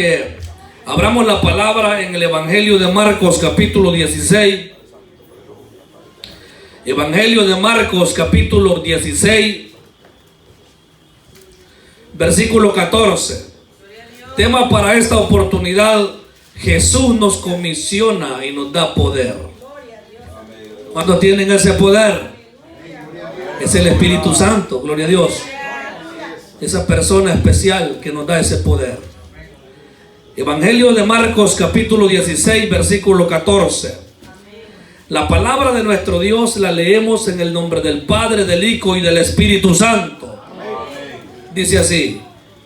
que abramos la palabra en el Evangelio de Marcos capítulo 16. Evangelio de Marcos capítulo 16, versículo 14. Tema para esta oportunidad: Jesús nos comisiona y nos da poder. ¿Cuántos tienen ese poder? Es el Espíritu Santo, gloria a Dios. Esa persona especial que nos da ese poder. Evangelio de Marcos capítulo 16, versículo 14. La palabra de nuestro Dios la leemos en el nombre del Padre, del Hijo y del Espíritu Santo. Dice así: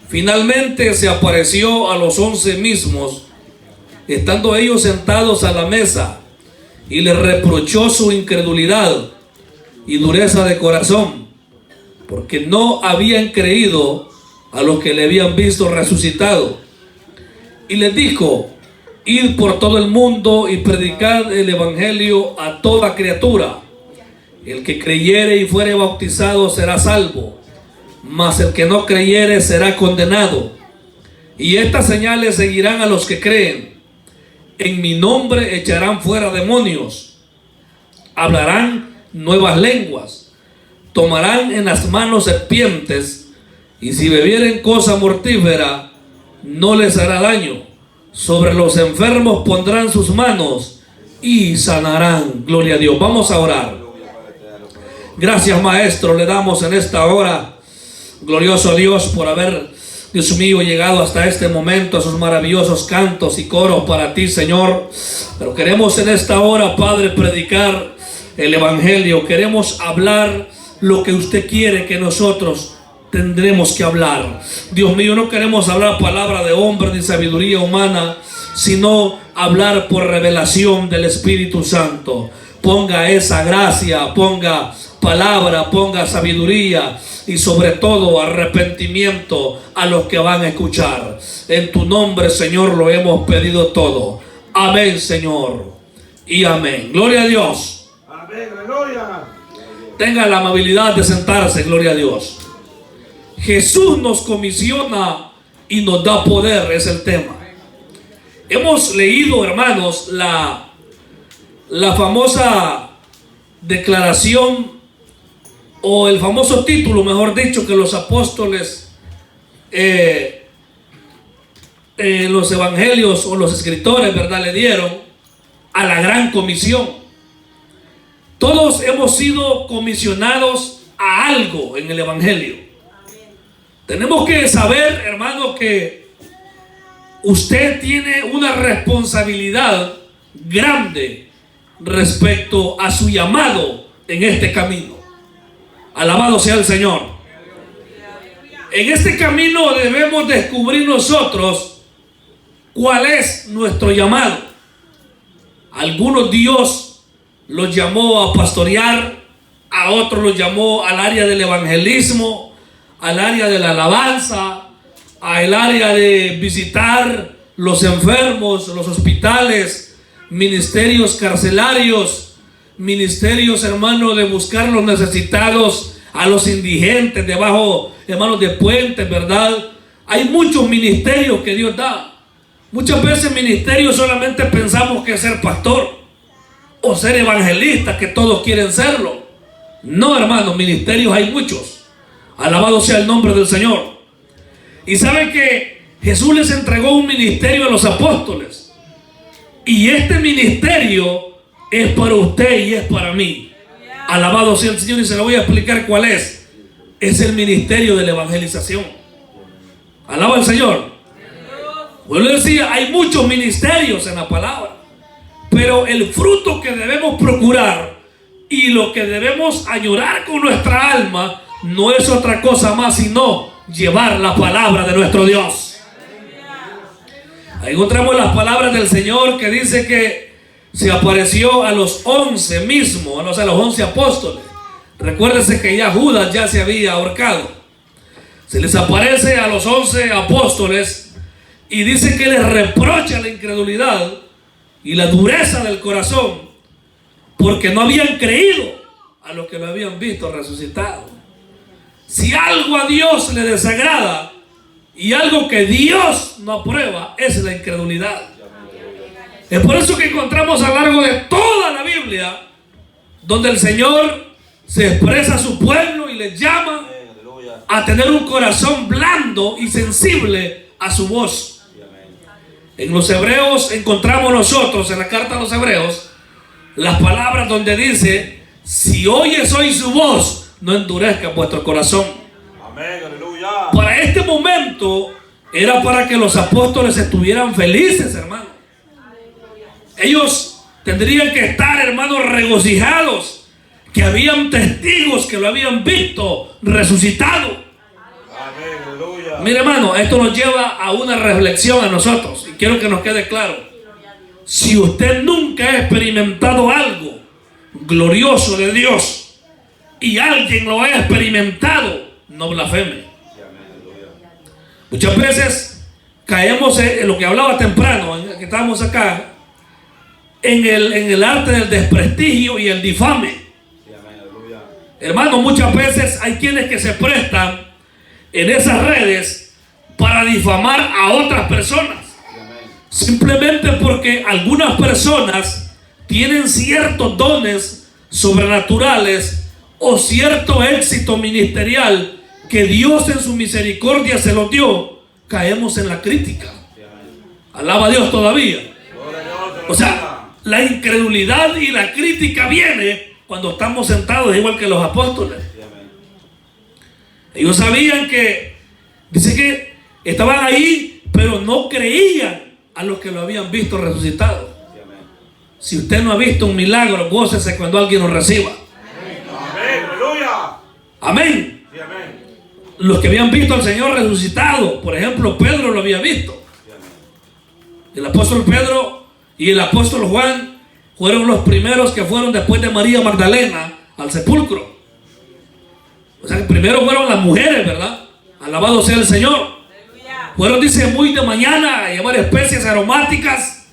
finalmente se apareció a los 11 mismos, estando ellos sentados a la mesa, y les reprochó su incredulidad y dureza de corazón, porque no habían creído a los que le habían visto resucitado. Y les dijo: id por todo el mundo y predicad el evangelio a toda criatura. El que creyere y fuere bautizado será salvo, mas el que no creyere será condenado. Y estas señales seguirán a los que creen: en mi nombre echarán fuera demonios, hablarán nuevas lenguas, tomarán en las manos serpientes, y si bebieren cosa mortífera no les hará daño. Sobre los enfermos pondrán sus manos y sanarán. Gloria a Dios. Vamos a orar. Gracias, Maestro, le damos en esta hora, glorioso Dios, por haber, Dios mío, llegado hasta este momento, a esos maravillosos cantos y coros para ti, Señor. Pero queremos en esta hora, Padre, predicar el evangelio. Queremos hablar lo que usted quiere que nosotros tendremos que hablar. Dios mío, no queremos hablar palabra de hombre ni sabiduría humana, sino hablar por revelación del Espíritu Santo. Ponga esa gracia, ponga palabra, ponga sabiduría y sobre todo arrepentimiento a los que van a escuchar. En tu nombre, Señor, lo hemos pedido todo. Amén, Señor, y amén. Gloria a Dios. Amén, aleluya. Tenga la amabilidad de sentarse. Gloria a Dios. Jesús nos comisiona y nos da poder, es el tema. Hemos leído, hermanos, la famosa declaración, o el famoso título, mejor dicho, que los apóstoles, los evangelios o los escritores, ¿verdad?, le dieron a la gran comisión. Todos hemos sido comisionados a algo en el evangelio. Tenemos que saber, hermano, que usted tiene una responsabilidad grande respecto a su llamado en este camino. Alabado sea el Señor. En este camino debemos descubrir nosotros cuál es nuestro llamado. Algunos Dios los llamó a pastorear, a otros los llamó al área del evangelismo, al área de la alabanza, al área de visitar los enfermos, los hospitales, ministerios carcelarios, ministerios, hermanos, de buscar los necesitados, a los indigentes debajo, hermanos, de puentes, ¿verdad? Hay muchos ministerios que Dios da. Muchas veces ministerios solamente pensamos que es ser pastor o ser evangelista, que todos quieren serlo. No, hermanos, ministerios hay muchos. Alabado sea el nombre del Señor. Y saben que Jesús les entregó un ministerio a los apóstoles. Y este ministerio es para usted y es para mí. Alabado sea el Señor. Y se lo voy a explicar cuál es. Es el ministerio de la evangelización. Alaba al Señor. Bueno, decía, hay muchos ministerios en la palabra, pero el fruto que debemos procurar y lo que debemos añorar con nuestra alma no es otra cosa más sino llevar la palabra de nuestro Dios. Ahí encontramos las palabras del Señor que dice que se apareció a los 11 mismos, a los 11 apóstoles. Recuérdense que ya Judas ya se había ahorcado. Se les aparece a los 11 apóstoles y dice que les reprocha la incredulidad y la dureza del corazón, porque no habían creído a los que lo habían visto resucitado. Si algo a Dios le desagrada, Y algo que Dios no aprueba es la incredulidad. Es por eso que encontramos a lo largo de toda la Biblia donde el Señor se expresa a su pueblo y les llama a tener un corazón blando y sensible a su voz. En los Hebreos encontramos nosotros, en la carta a los Hebreos, las palabras donde dice: si oyes hoy su voz, no endurezca vuestro corazón. Amén, aleluya. Para este momento era para que los apóstoles estuvieran felices, hermano. Ellos tendrían que estar, hermanos, regocijados, que habían testigos que lo habían visto resucitado. Amén, aleluya. Mire, hermano, esto nos lleva a una reflexión a nosotros, y quiero que nos quede claro. Si usted nunca ha experimentado algo glorioso de Dios y alguien lo ha experimentado, no blasfeme. Muchas veces caemos en lo que hablaba temprano, en que estábamos acá, en el arte del desprestigio y el difame. Hermano, muchas veces hay quienes que se prestan en esas redes para difamar a otras personas, simplemente porque algunas personas tienen ciertos dones sobrenaturales o cierto éxito ministerial que Dios en su misericordia se los dio. Caemos en la crítica. Alaba a Dios todavía. O sea, la incredulidad y la crítica viene cuando estamos sentados igual que los apóstoles. Ellos sabían que, dice que estaban ahí, pero no creían a los que lo habían visto resucitado. Si usted no ha visto un milagro, gócese cuando alguien lo reciba. Amén, aleluya. Amén. Sí, amén. Los que habían visto al Señor resucitado, por ejemplo, Pedro lo había visto. El apóstol Pedro y el apóstol Juan fueron los primeros que fueron después de María Magdalena al sepulcro. O sea, que primero fueron las mujeres, ¿verdad? Alabado sea el Señor. Fueron, dice, muy de mañana a llevar especias aromáticas.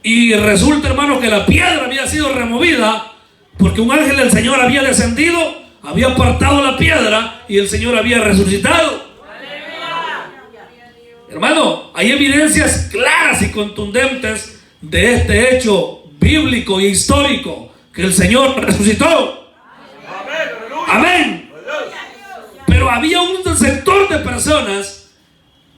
Y resulta, hermano, que la piedra había sido removida porque un ángel del Señor había descendido, había apartado la piedra y el Señor había resucitado. Hermano, hay evidencias claras y contundentes de este hecho bíblico y histórico, que el Señor resucitó. Amén. Pero había un sector de personas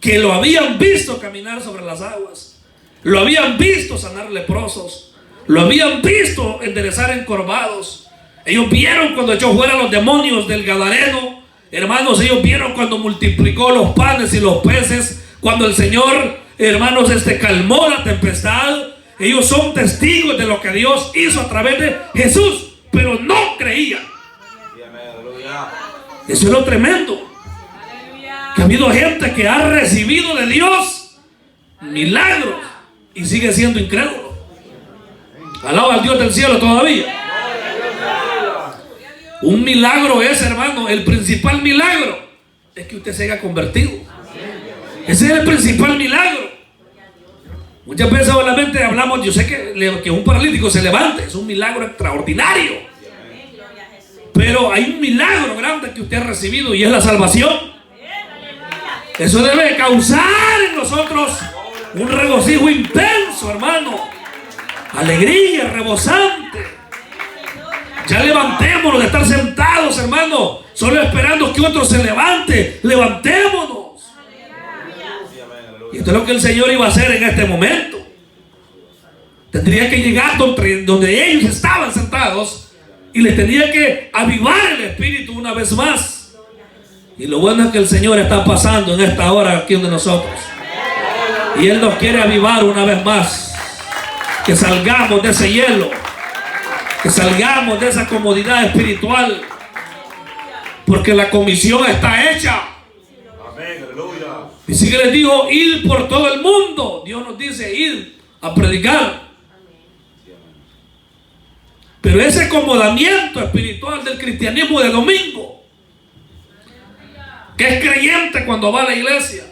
que lo habían visto caminar sobre las aguas, lo habían visto sanar leprosos, lo habían visto enderezar encorvados. Ellos vieron cuando echó fuera los demonios del Gadareno. Hermanos, ellos vieron cuando multiplicó los panes y los peces, cuando el Señor, hermanos, calmó la tempestad. Ellos son testigos de lo que Dios hizo a través de Jesús, pero no creían. Eso es lo tremendo, que ha habido gente que ha recibido de Dios milagros y sigue siendo incrédulo. Alaba al Dios del cielo todavía. Un milagro es, hermano, el principal milagro es que usted se haya convertido. Ese es el principal milagro. Muchas veces solamente hablamos, yo sé que un paralítico se levante, es un milagro extraordinario. Pero hay un milagro grande que usted ha recibido y es la salvación. Eso debe causar en nosotros un regocijo intenso, hermano. Alegría rebosante. Ya levantémonos de estar sentados, hermano, solo esperando que otro se levante. Levantémonos. Y esto es lo que el Señor iba a hacer en este momento. Tendría que llegar donde ellos estaban sentados y les tenía que avivar el espíritu una vez más. Y lo bueno es que el Señor está pasando en esta hora aquí donde nosotros. Y Él nos quiere avivar una vez más. Que salgamos de ese hielo, que salgamos de esa comodidad espiritual, porque la comisión está hecha. Amén, aleluya. Y si les digo, ir por todo el mundo, Dios nos dice ir a predicar. Pero ese acomodamiento espiritual del cristianismo de domingo, que es creyente cuando va a la iglesia,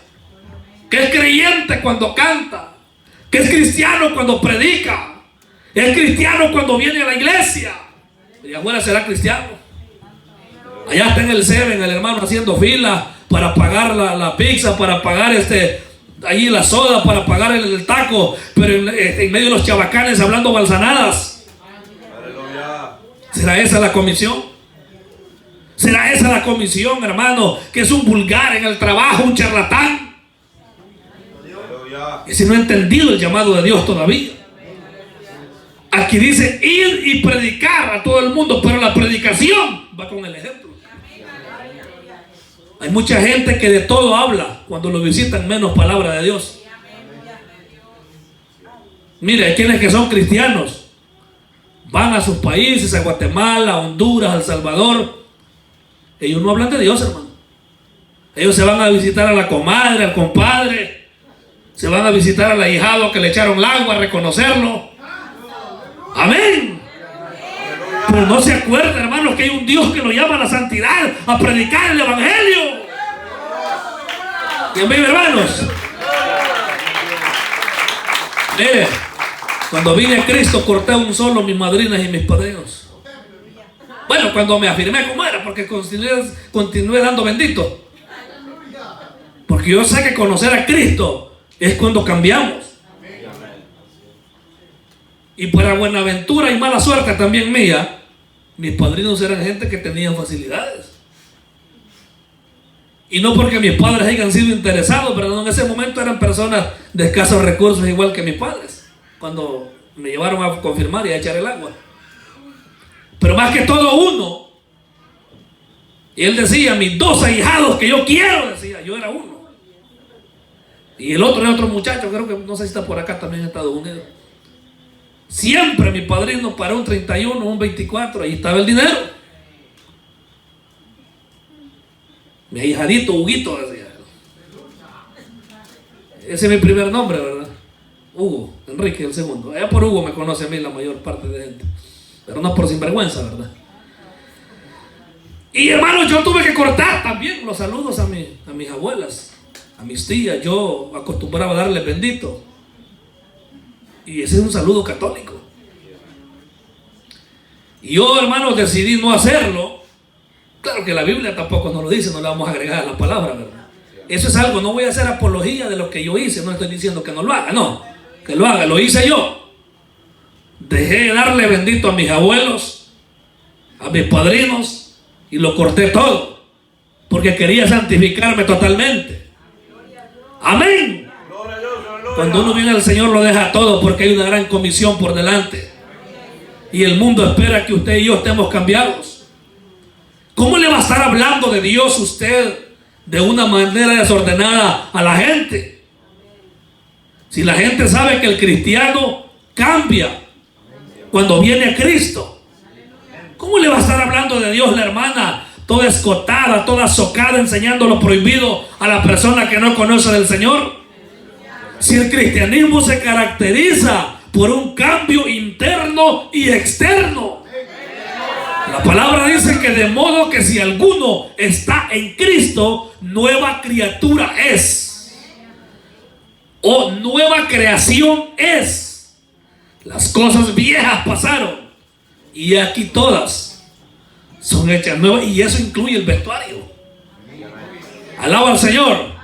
que es creyente cuando canta, que es cristiano cuando predica, es cristiano cuando viene a la iglesia, y afuera será cristiano. Allá está en el Seven el hermano haciendo fila para pagar la pizza, para pagar allí la soda, para pagar el taco, pero en medio de los chabacanes hablando balsanadas. Aleluya. ¿Será esa la comisión? ¿Será esa la comisión, hermano? Que es un vulgar en el trabajo, un charlatán. Aleluya. Y si no ha entendido el llamado de Dios todavía. Aquí dice ir y predicar a todo el mundo, pero la predicación va con el ejemplo. Hay mucha gente que de todo habla, cuando lo visitan menos palabra de Dios. Mire, hay quienes que son cristianos, van a sus países, a Guatemala, a Honduras, a El Salvador. Ellos no hablan de Dios, hermano. Ellos se van a visitar a la comadre, al compadre, se van a visitar al ahijado que le echaron el agua, a reconocerlo. Amén. Pero no se acuerda, hermanos, que hay un Dios que lo llama a la santidad, a predicar el evangelio. Y amén, hermanos. Mire, cuando vine a Cristo corté un solo mis madrinas y mis padrinos. Bueno, cuando me afirmé como era, porque continué dando bendito. Porque yo sé que conocer a Cristo es cuando cambiamos. Y para buenaventura y mala suerte también mía, mis padrinos eran gente que tenían facilidades. Y no porque mis padres hayan sido interesados, pero en ese momento eran personas de escasos recursos igual que mis padres, cuando me llevaron a confirmar y a echar el agua. Pero más que todo uno. Y él decía, mis 2 ahijados que yo quiero, decía, yo era uno. Y el otro era otro muchacho, creo que no sé si está por acá también en Estados Unidos. Siempre mi padrino para un 31, un 24, ahí estaba el dinero. Mi ahijadito Huguito, decía. Ese es mi primer nombre, ¿verdad? Hugo, Enrique el segundo. Allá por Hugo me conoce a mí la mayor parte de gente. Pero no por sinvergüenza, ¿verdad? Y hermanos, yo tuve que cortar también los saludos a mis abuelas, a mis tías. Yo acostumbraba a darles bendito. Y ese es un saludo católico. Y yo, hermanos, decidí no hacerlo. Claro que la Biblia tampoco nos lo dice, no le vamos a agregar la palabra, ¿verdad? Eso es algo, no voy a hacer apología de lo que yo hice, no estoy diciendo que no lo haga, no, que lo haga, lo hice yo. Dejé de darle bendito a mis abuelos, a mis padrinos, y lo corté todo, porque quería santificarme totalmente. Amén. Cuando uno viene al Señor lo deja todo, porque hay una gran comisión por delante. Y el mundo espera que usted y yo estemos cambiados. ¿Cómo le va a estar hablando de Dios usted de una manera desordenada a la gente? Si la gente sabe que el cristiano cambia cuando viene a Cristo, ¿cómo le va a estar hablando de Dios la hermana toda escotada, toda socada, enseñando lo prohibido a la persona que no conoce del Señor? Si el cristianismo se caracteriza por un cambio interno y externo. La palabra dice que de modo que si alguno está en Cristo, nueva criatura es. O nueva creación es. Las cosas viejas pasaron y aquí todas son hechas nuevas, y eso incluye el vestuario. Alaba al Señor.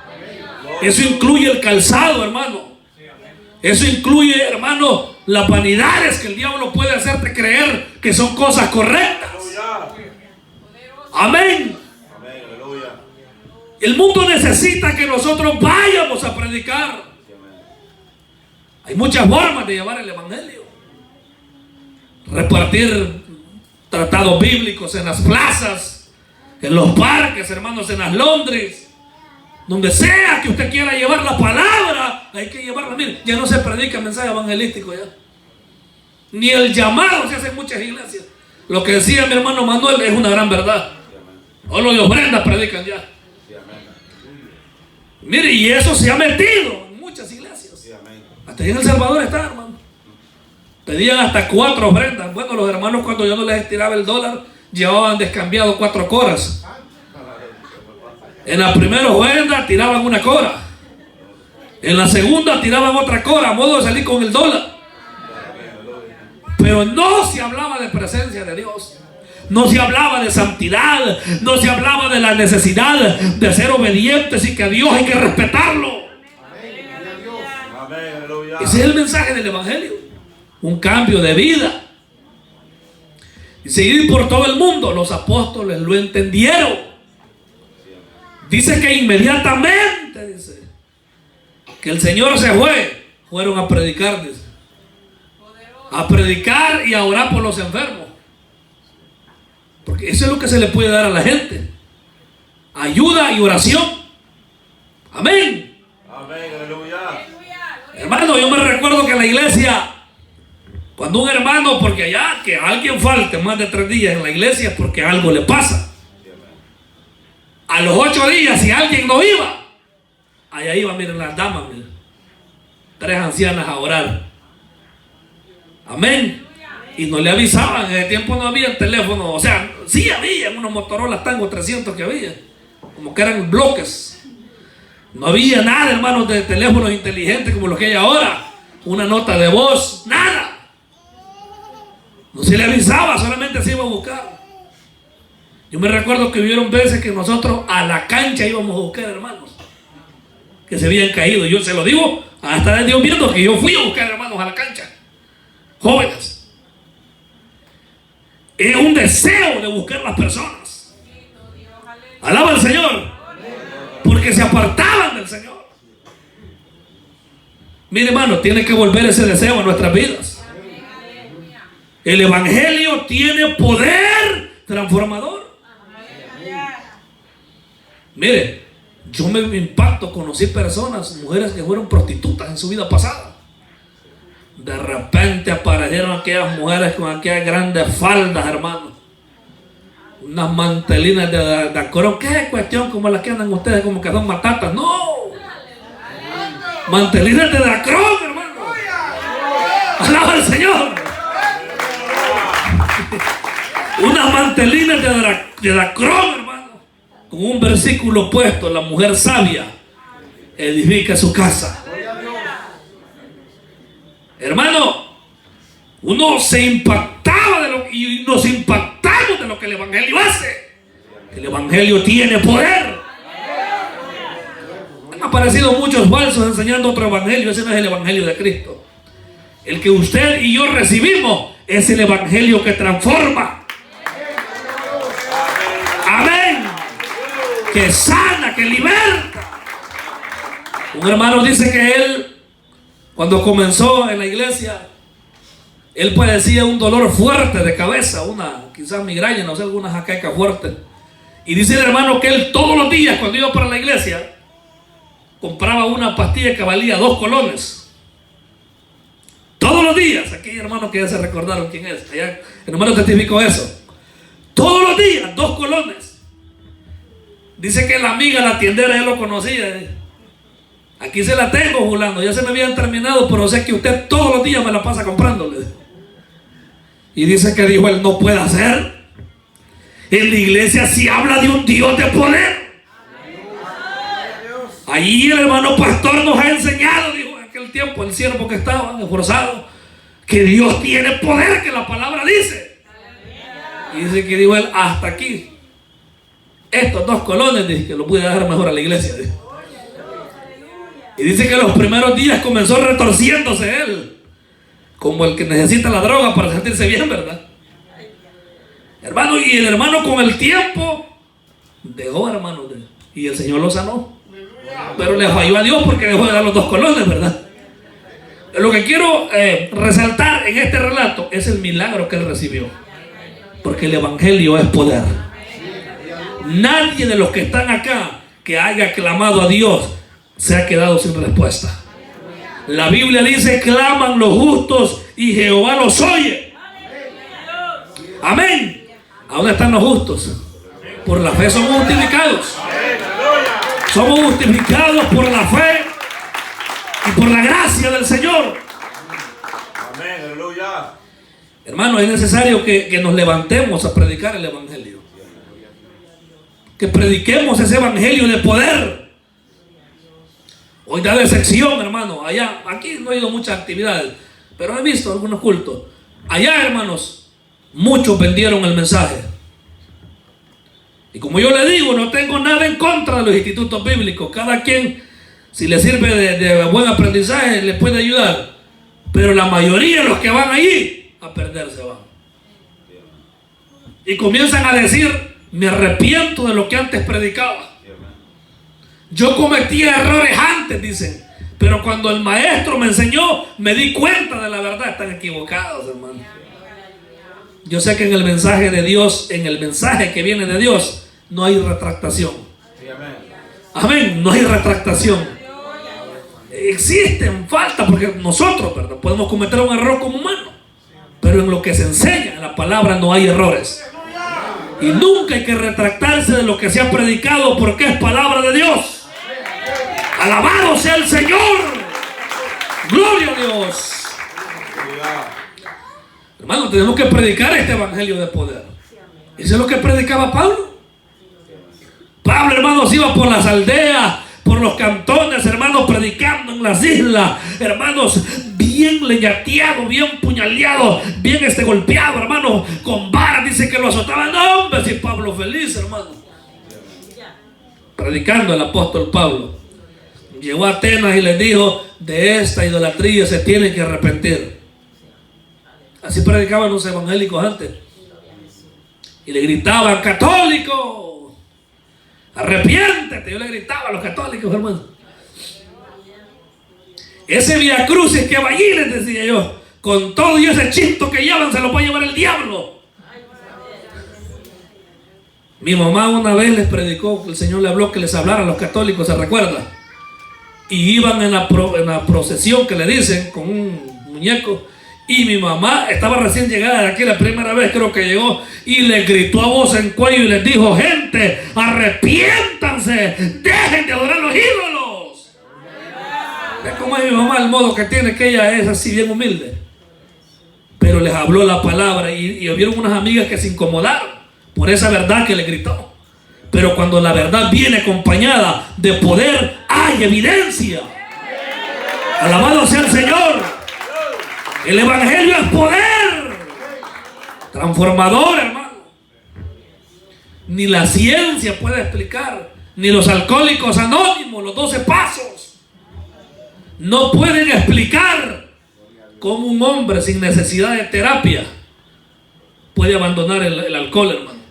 Eso incluye el calzado, hermano. Eso incluye, hermano, las vanidades que el diablo puede hacerte creer que son cosas correctas. Amén. El mundo necesita que nosotros vayamos a predicar. Hay muchas formas de llevar el evangelio. Repartir tratados bíblicos en las plazas, en los parques, hermanos, en las Londres. Donde sea que usted quiera llevar la palabra, hay que llevarla. Mire, ya no se predica el mensaje evangelístico ya. Ni el llamado se hace en muchas iglesias. Lo que decía mi hermano Manuel es una gran verdad. O los de ofrendas predican ya. Mire, y eso se ha metido en muchas iglesias. Hasta en El Salvador está, hermano. Pedían hasta 4 ofrendas. Bueno, los hermanos, cuando yo no les estiraba el dólar, llevaban descambiado 4 coras. En la primera ofrenda tiraban 1 cora. En la segunda tiraban otra cora, a modo de salir con el dólar. Pero no se hablaba de presencia de Dios. No se hablaba de santidad, no se hablaba de la necesidad de ser obedientes y que a Dios hay que respetarlo. Ese es el mensaje del evangelio. Un cambio de vida. Y seguir por todo el mundo. Los apóstoles lo entendieron. Dice que inmediatamente, dice, que el Señor se fue. Fueron a predicar, dice. A predicar y a orar por los enfermos. Porque eso es lo que se le puede dar a la gente. Ayuda y oración. Amén. Amén, aleluya. Hermano, yo me recuerdo que en la iglesia, cuando un hermano, porque allá que alguien falte más de 3 días en la iglesia es porque algo le pasa. A los 8 días, si alguien no iba, allá iban, miren las damas, miren, 3 ancianas a orar. Amén. Y no le avisaban, en ese tiempo no había teléfono, o sea, sí había unos Motorola Tango 300 que había, como que eran bloques. No había nada, hermanos, de teléfonos inteligentes como los que hay ahora. Una nota de voz, nada. No se le avisaba, solamente se iba a buscar. Yo me recuerdo que hubieron veces que nosotros a la cancha íbamos a buscar hermanos que se habían caído. Yo se lo digo, hasta Dios viendo que yo fui a buscar hermanos a la cancha. Jóvenes. Era un deseo de buscar las personas. Alaba al Señor. Porque se apartaban del Señor. Mire, hermano, tiene que volver ese deseo a nuestras vidas. El evangelio tiene poder transformador. Mire, yo me impacto, conocí personas, mujeres que fueron prostitutas en su vida pasada. De repente aparecieron aquellas mujeres con aquellas grandes faldas, hermano. Unas mantelinas de acrón. ¿Qué cuestión como las que andan ustedes como que son matatas? No. Mantelinas de acrón, hermano. Alaba al Señor. Unas mantelinas de acrón, hermano. Con un versículo puesto: la mujer sabia edifica su casa. Hermano, uno se impactaba de lo, y nos impactamos de lo que el evangelio hace. El evangelio tiene poder. Han aparecido muchos falsos enseñando otro evangelio. Ese no es el evangelio de Cristo. El que usted y yo recibimos es el evangelio que transforma. Amén. Que sana, que liberta. Un hermano dice que él, cuando comenzó en la iglesia, él padecía un dolor fuerte de cabeza, una quizás migraña, no sé, alguna jaqueca fuerte. Y dice el hermano que él todos los días, cuando iba para la iglesia, compraba una pastilla que valía 2 colones. Todos los días. Aquí hay hermanos que ya se recordaron quién es. Allá, el hermano testificó eso. Todos los días, 2 colones. Dice que la amiga, la tiendera, ya lo conocía. Aquí se la tengo, Julano, ya se me habían terminado, pero sé que usted todos los días me la pasa comprándole. Y dice que dijo él: no puede hacer. En la iglesia sí habla de un Dios de poder. Allí el hermano pastor nos ha enseñado, dijo en aquel tiempo el siervo que estaba esforzado, que Dios tiene poder, que la palabra dice. Y dice que dijo él: hasta aquí, estos 2 colones, dice que lo pude dejar mejor a la iglesia, dijo. Y dice que los primeros días comenzó retorciéndose él, como el que necesita la droga para sentirse bien, ¿verdad? Hermano, y el hermano con el tiempo dejó, hermano, y el Señor lo sanó. Pero le falló a Dios porque dejó de dar los 2 colones, ¿verdad? Lo que quiero resaltar en este relato es el milagro que él recibió. Porque el evangelio es poder. Nadie de los que están acá que haya clamado a Dios se ha quedado sin respuesta. La Biblia dice: claman los justos y Jehová los oye. Amén. ¿A dónde están los justos? Por la fe somos justificados. Somos justificados por la fe y por la gracia del Señor. Amén, aleluya. Hermano, es necesario que nos levantemos a predicar el evangelio. Que prediquemos ese evangelio de poder. Hoy da de sección, hermano. Allá, aquí no he ido muchas actividades, pero he visto algunos cultos. Allá, hermanos, muchos vendieron el mensaje. Y como yo le digo, no tengo nada en contra de los institutos bíblicos. Cada quien, si le sirve de buen aprendizaje, le puede ayudar. Pero la mayoría de los que van allí, a perderse van. Y comienzan a decir, me arrepiento de lo que antes predicaba. Yo cometía errores antes, dicen. Pero cuando el maestro me enseñó, me di cuenta de la verdad. Están equivocados, hermano. Yo sé que en el mensaje de Dios, en el mensaje que viene de Dios, no hay retractación. Amén, no hay retractación. Existen faltas, porque nosotros, ¿verdad?, podemos cometer un error como humanos. Pero en lo que se enseña en la palabra no hay errores. Y nunca hay que retractarse de lo que se ha predicado, porque es palabra de Dios. Alabado sea el Señor. Gloria a Dios. Hermano, tenemos que predicar este evangelio de poder. Eso es lo que predicaba Pablo. Pablo, hermanos, iba por las aldeas, por los cantones, hermanos, predicando en las islas, hermanos, bien leñateado, bien puñaleado, bien golpeado, hermano, con varas, dice que lo azotaban. No, hombre, si Pablo feliz, hermano. Predicando el apóstol Pablo. Llegó a Atenas y les dijo, de esta idolatría se tienen que arrepentir. Así predicaban los evangélicos antes. Y le gritaban, católico, arrepiéntete. Yo le gritaba a los católicos, hermano. Ese Vía Crucis que va allí, les decía yo, con todo y ese chisto que llevan, se lo puede llevar el diablo. Mi mamá una vez les predicó, el Señor le habló que les hablara a los católicos, ¿se recuerda? Y iban en la procesión que le dicen, con un muñeco. Y mi mamá estaba recién llegada de aquí, la primera vez creo que llegó, y les gritó a voz en cuello y les dijo, gente, arrepiéntanse, dejen de adorar los ídolos. ¿Ves cómo es mi mamá, el modo que tiene, que ella es así bien humilde? Pero les habló la palabra y hubieron unas amigas que se incomodaron por esa verdad que le gritó. Pero cuando la verdad viene acompañada de poder, hay evidencia. Alabado sea el Señor. El evangelio es poder transformador, hermano. Ni la ciencia puede explicar, ni los alcohólicos anónimos, los 12 pasos, no pueden explicar cómo un hombre sin necesidad de terapia puede abandonar el alcohol, hermano.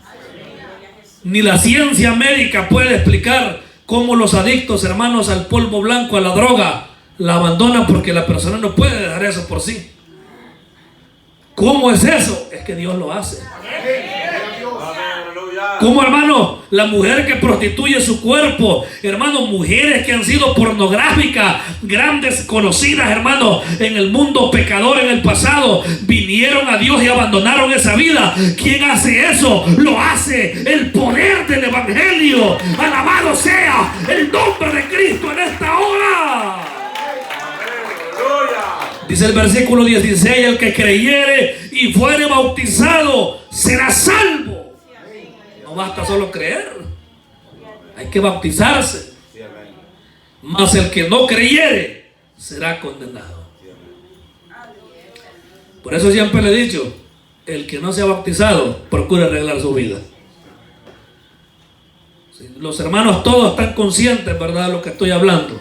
Ni la ciencia médica puede explicar cómo los adictos, hermanos, al polvo blanco, a la droga, la abandonan, porque la persona no puede dejar eso por sí. ¿Cómo es eso? Es que Dios lo hace. ¿Cómo, hermano? La mujer que prostituye su cuerpo, hermano, mujeres que han sido pornográficas, grandes conocidas, hermano, en el mundo pecador en el pasado, vinieron a Dios y abandonaron esa vida. ¿Quién hace eso? Lo hace el poder del evangelio. Alabado sea el nombre de Cristo en esta hora. Dice el versículo 16, el que creyere y fuere bautizado será salvo. No basta solo creer, hay que bautizarse. Mas el que no creyere será condenado. Por eso siempre le he dicho, el que no se ha bautizado, procure arreglar su vida. Los hermanos todos están conscientes, ¿verdad?, de lo que estoy hablando.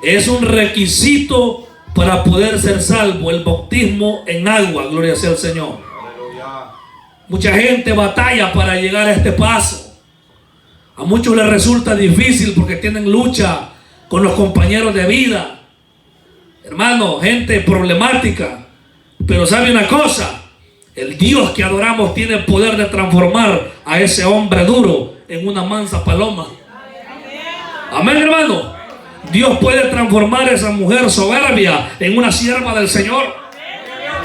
Es un requisito para poder ser salvo, el bautismo en agua. Gloria sea al Señor. Mucha gente batalla para llegar a este paso. A muchos les resulta difícil porque tienen lucha con los compañeros de vida, hermano, gente problemática. Pero sabe una cosa, el Dios que adoramos tiene el poder de transformar a ese hombre duro en una mansa paloma. Amén, hermano. Dios puede transformar a esa mujer soberbia en una sierva del Señor,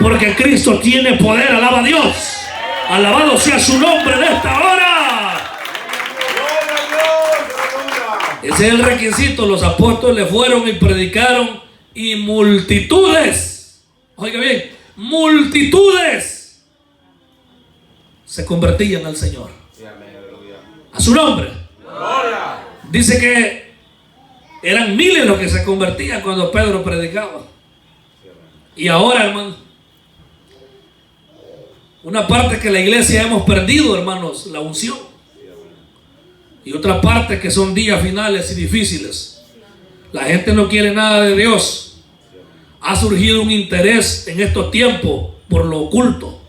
porque Cristo tiene poder. Alaba a Dios. Alabado sea su nombre en esta hora. Ese es el requisito. Los apóstoles fueron y predicaron, y multitudes, oiga bien, multitudes se convertían al Señor, a su nombre. Dice que eran miles los que se convertían cuando Pedro predicaba. Y ahora, hermano, una parte que la iglesia hemos perdido, hermanos, la unción. y otra parte que son días finales y difíciles. La gente no quiere nada de Dios. Ha surgido un interés en estos tiempos por lo oculto.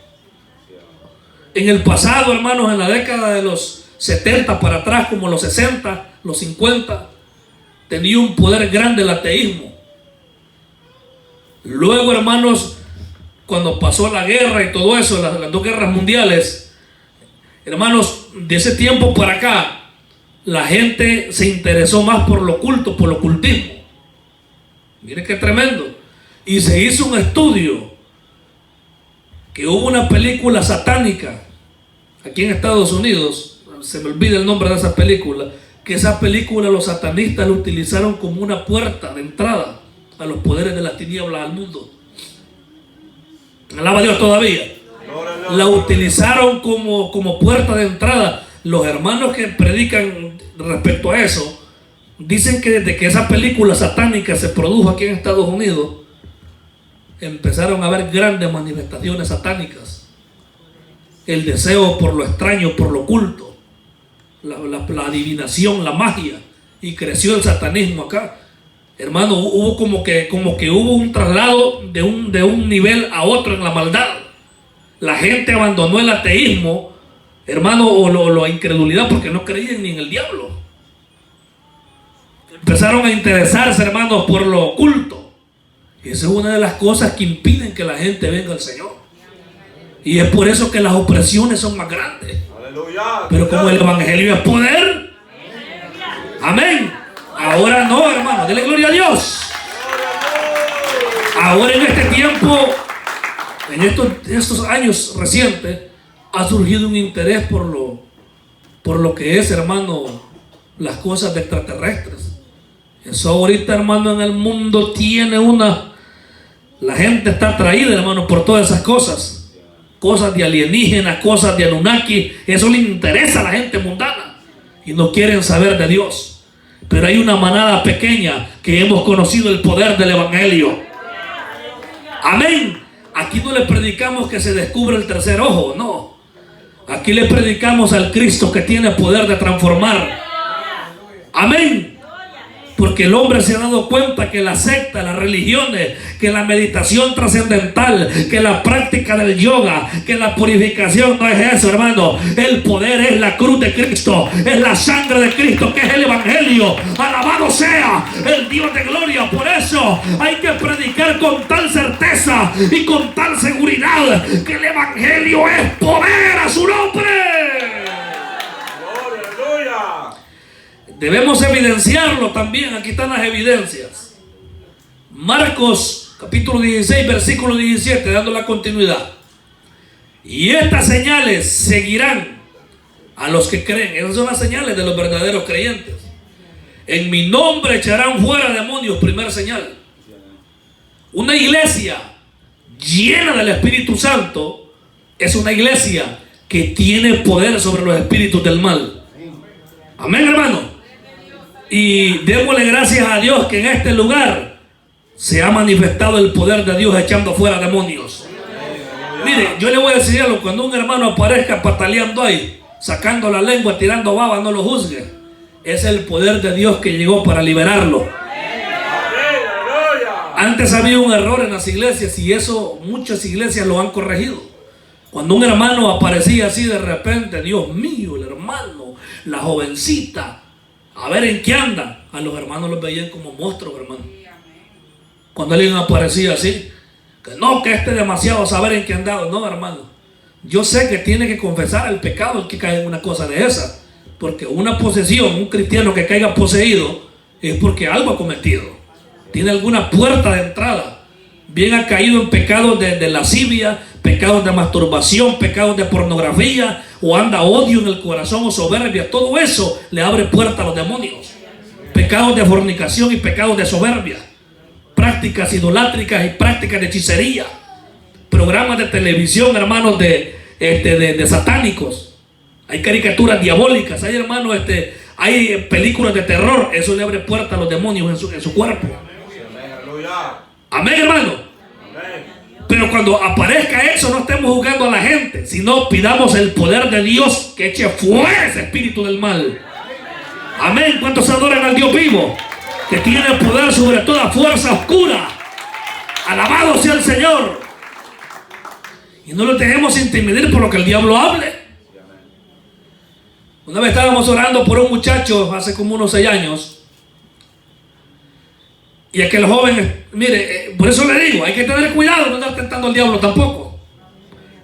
En el pasado, hermanos, en la década de los 70 para atrás, como los 60, los 50, tenía un poder grande el ateísmo. Luego, hermanos, cuando pasó la guerra y todo eso, las dos guerras mundiales, hermanos, de ese tiempo para acá, la gente se interesó más por lo oculto, por lo ocultismo. Mire qué tremendo. Y se hizo un estudio que hubo una película satánica aquí en Estados Unidos, se me olvida el nombre de esa película, que esa película los satanistas la utilizaron como una puerta de entrada a los poderes de las tinieblas al mundo. Alaba a Dios todavía. La utilizaron como puerta de entrada. Los hermanos que predican respecto a eso dicen que desde que esa película satánica se produjo aquí en Estados Unidos, empezaron a haber grandes manifestaciones satánicas. El deseo por lo extraño, por lo oculto, la adivinación, la magia, y creció el satanismo acá. Hermano, hubo como que hubo un traslado de un nivel a otro en la maldad. La gente abandonó el ateísmo, hermano, o la incredulidad, porque no creían ni en el diablo. Empezaron a interesarse, hermanos, por lo oculto. Y esa es una de las cosas que impiden que la gente venga al Señor. Y es por eso que las opresiones son más grandes. Pero como el evangelio es poder, amén. Ahora no, hermano, denle gloria a Dios. Ahora en este tiempo, en estos años recientes, ha surgido un interés por lo que es, hermano, las cosas de extraterrestres. Eso ahorita, hermano, en el mundo tiene la gente está atraída, hermano, por todas esas cosas. Cosas de alienígenas, cosas de Anunnaki. Eso le interesa a la gente mundana y no quieren saber de Dios. Pero hay una manada pequeña que hemos conocido el poder del evangelio. Amén. Aquí no le predicamos que se descubra el tercer ojo, no. Aquí le predicamos al Cristo que tiene poder de transformar. Amén. Porque el hombre se ha dado cuenta que la secta, las religiones, que la meditación trascendental, que la práctica del yoga, que la purificación no es eso, hermano. El poder es la cruz de Cristo, es la sangre de Cristo, que es el evangelio. Alabado sea el Dios de gloria. Por eso hay que predicar con tal certeza y con tal seguridad que el evangelio es poder a su nombre. Debemos evidenciarlo también. Aquí están las evidencias. Marcos capítulo 16 versículo 17, dando la continuidad. Y estas señales seguirán a los que creen. Esas son las señales de los verdaderos creyentes. En mi nombre echarán fuera demonios. Primer señal. Una iglesia llena del Espíritu Santo es una iglesia que tiene poder sobre los espíritus del mal. Amén, hermano. Y démosle gracias a Dios que en este lugar se ha manifestado el poder de Dios echando fuera demonios. Mire, yo le voy a decir algo. Cuando un hermano aparezca pataleando ahí, sacando la lengua, tirando baba, no lo juzgue. Es el poder de Dios que llegó para liberarlo. Antes había un error en las iglesias y eso muchas iglesias lo han corregido. Cuando un hermano aparecía así de repente, Dios mío, el hermano, la jovencita, a ver en qué anda. A los hermanos los veían como monstruos, hermano. Cuando alguien aparecía así, que este demasiado saber en qué andaba. No, hermano, yo sé que tiene que confesar el pecado el que cae en una cosa de esa, porque una posesión, un cristiano que caiga poseído es porque algo ha cometido, tiene alguna puerta de entrada. Bien ha caído en pecados de lascivia, pecados de masturbación, pecados de pornografía, o anda odio en el corazón o soberbia. Todo eso le abre puerta a los demonios. Pecados de fornicación y pecados de soberbia, prácticas idolátricas y prácticas de hechicería, programas de televisión, hermanos, de satánicos. Hay caricaturas diabólicas, hay, hermanos, hay películas de terror. Eso le abre puerta a los demonios en su cuerpo. Amén, hermano. Pero cuando aparezca eso, no estemos juzgando a la gente, sino pidamos el poder de Dios que eche fuera ese espíritu del mal. Amén. ¿Cuántos adoran al Dios vivo? Que tiene poder sobre toda fuerza oscura. Alabado sea el Señor. Y no lo dejemos intimidar por lo que el diablo hable. Una vez estábamos orando por un muchacho hace como unos 6 años. Y aquel joven, mire, por eso le digo, hay que tener cuidado, no andar tentando al diablo tampoco.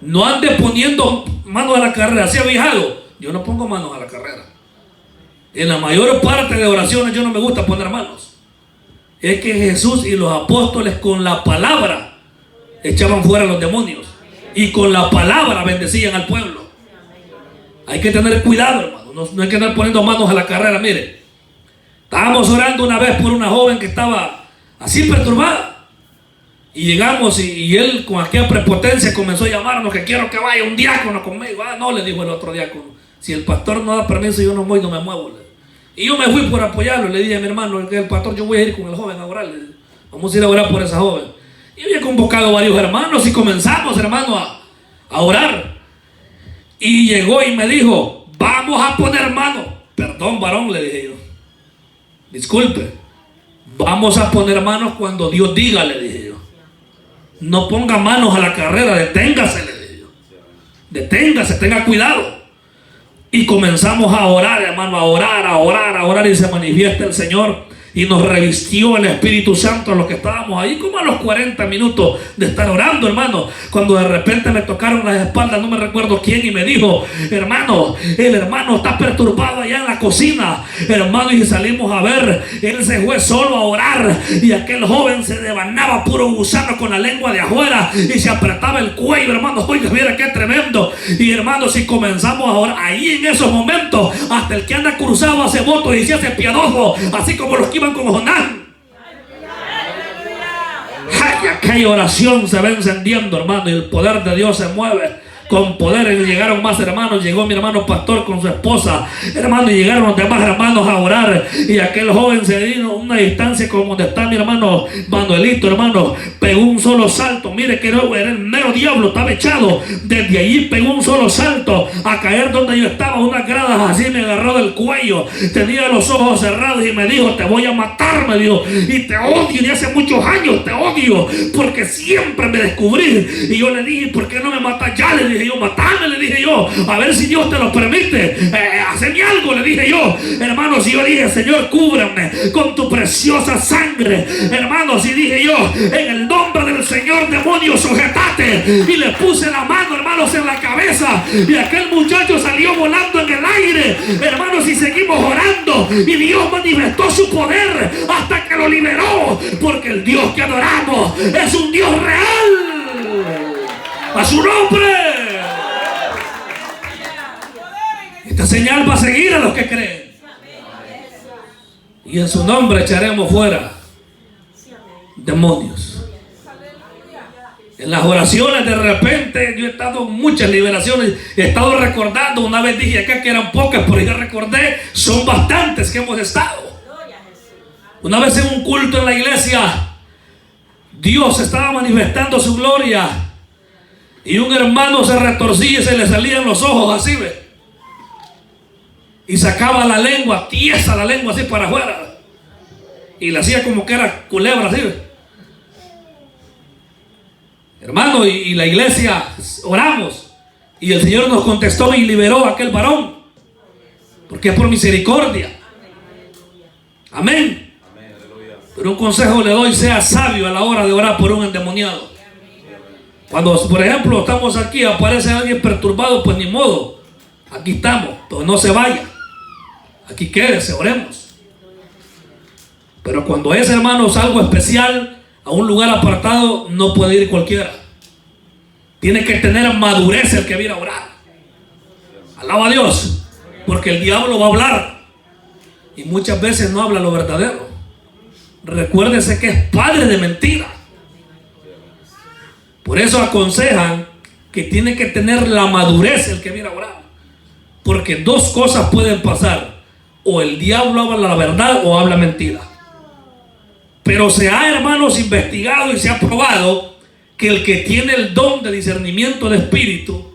No ande poniendo manos a la carrera. ¿Se ha fijado? Yo no pongo manos a la carrera. En la mayor parte de oraciones yo no me gusta poner manos. Es que Jesús y los apóstoles con la palabra echaban fuera a los demonios. Y con la palabra bendecían al pueblo. Hay que tener cuidado, hermano. No hay que andar poniendo manos a la carrera. Mire, estábamos orando una vez por una joven que estaba así perturbada. Y llegamos y él con aquella prepotencia comenzó a llamarnos que quiero que vaya un diácono conmigo. Ah, no, le dijo el otro diácono. Si el pastor no da permiso, yo no voy, no me muevo. Y yo me fui por apoyarlo. Le dije a mi hermano, que el pastor, yo voy a ir con el joven a orar. Vamos a ir a orar por esa joven. Y había convocado varios hermanos y comenzamos, hermano, a orar. Y llegó y me dijo, vamos a poner mano. Perdón, varón, le dije yo. Disculpe. Vamos a poner manos cuando Dios diga, le dije yo. No ponga manos a la carrera, deténgase, le dije yo. Deténgase, tenga cuidado. Y comenzamos a orar, hermano, a orar, y se manifiesta el Señor. Y nos revistió el Espíritu Santo a los que estábamos ahí, como a los 40 minutos de estar orando, hermano. Cuando de repente me tocaron las espaldas, no me recuerdo quién, y me dijo, hermano, el hermano está perturbado allá en la cocina, hermano. Y salimos a ver, él se fue solo a orar, y aquel joven se devanaba puro gusano con la lengua de afuera, y se apretaba el cuello, hermano. Oiga, mira qué tremendo. Y hermano, si comenzamos a orar, ahí en esos momentos, hasta el que anda cruzado hace votos y se hace piadoso, así como los que iban con Jonás. Ay, aquella oración se va encendiendo, hermano, y el poder de Dios se mueve. Con poder llegaron más hermanos. Llegó mi hermano pastor con su esposa, hermano, y llegaron los demás hermanos a orar. Y aquel joven se vino a una distancia como donde está mi hermano Manuelito, hermano. Pegó un solo salto. Mire que no, era el mero diablo, estaba echado. Desde allí pegó un solo salto a caer donde yo estaba, unas gradas así. Me agarró del cuello, tenía los ojos cerrados y me dijo, te voy a matar, me dijo, y te odio de hace muchos años, te odio porque siempre me descubrí. Y yo le dije, ¿por qué no me matas ya? Le dije yo, matame, le dije yo, a ver si Dios te lo permite, haceme algo, le dije yo, hermanos. Y yo dije, Señor, cúbrame con tu preciosa sangre, hermanos. Y dije yo, en el nombre del Señor, demonio, sujetate. Y le puse la mano, hermanos, en la cabeza, y aquel muchacho salió volando en el aire, hermanos. Y seguimos orando, y Dios manifestó su poder hasta que lo liberó, porque el Dios que adoramos es un Dios real. A su nombre. Esta señal va a seguir a los que creen. Y en su nombre echaremos fuera demonios. En las oraciones de repente yo he estado en muchas liberaciones. He estado recordando, una vez dije acá que eran pocas, pero ya recordé, son bastantes que hemos estado. Una vez en un culto en la iglesia, Dios estaba manifestando su gloria. Y un hermano se retorcía y se le salían los ojos así, ¿ve? Y sacaba la lengua, tiesa la lengua así para afuera. Y le hacía como que era culebra así, ¿ve? Hermano, y la iglesia oramos. Y el Señor nos contestó y liberó a aquel varón. Porque es por misericordia. Amén. Pero un consejo le doy, sea sabio a la hora de orar por un endemoniado. Cuando, por ejemplo, estamos aquí, aparece alguien perturbado, pues ni modo. Aquí estamos, pero no se vaya. Aquí quédese, oremos. Pero cuando es, hermanos, algo especial, a un lugar apartado, no puede ir cualquiera. Tiene que tener madurez el que viene a orar. Alaba a Dios, porque el diablo va a hablar. Y muchas veces no habla lo verdadero. Recuérdese que es padre de mentira. Por eso aconsejan que tiene que tener la madurez el que viene a orar. Porque dos cosas pueden pasar. O el diablo habla la verdad o habla mentira. Pero se ha, hermanos, investigado y se ha probado que el que tiene el don de discernimiento de espíritu,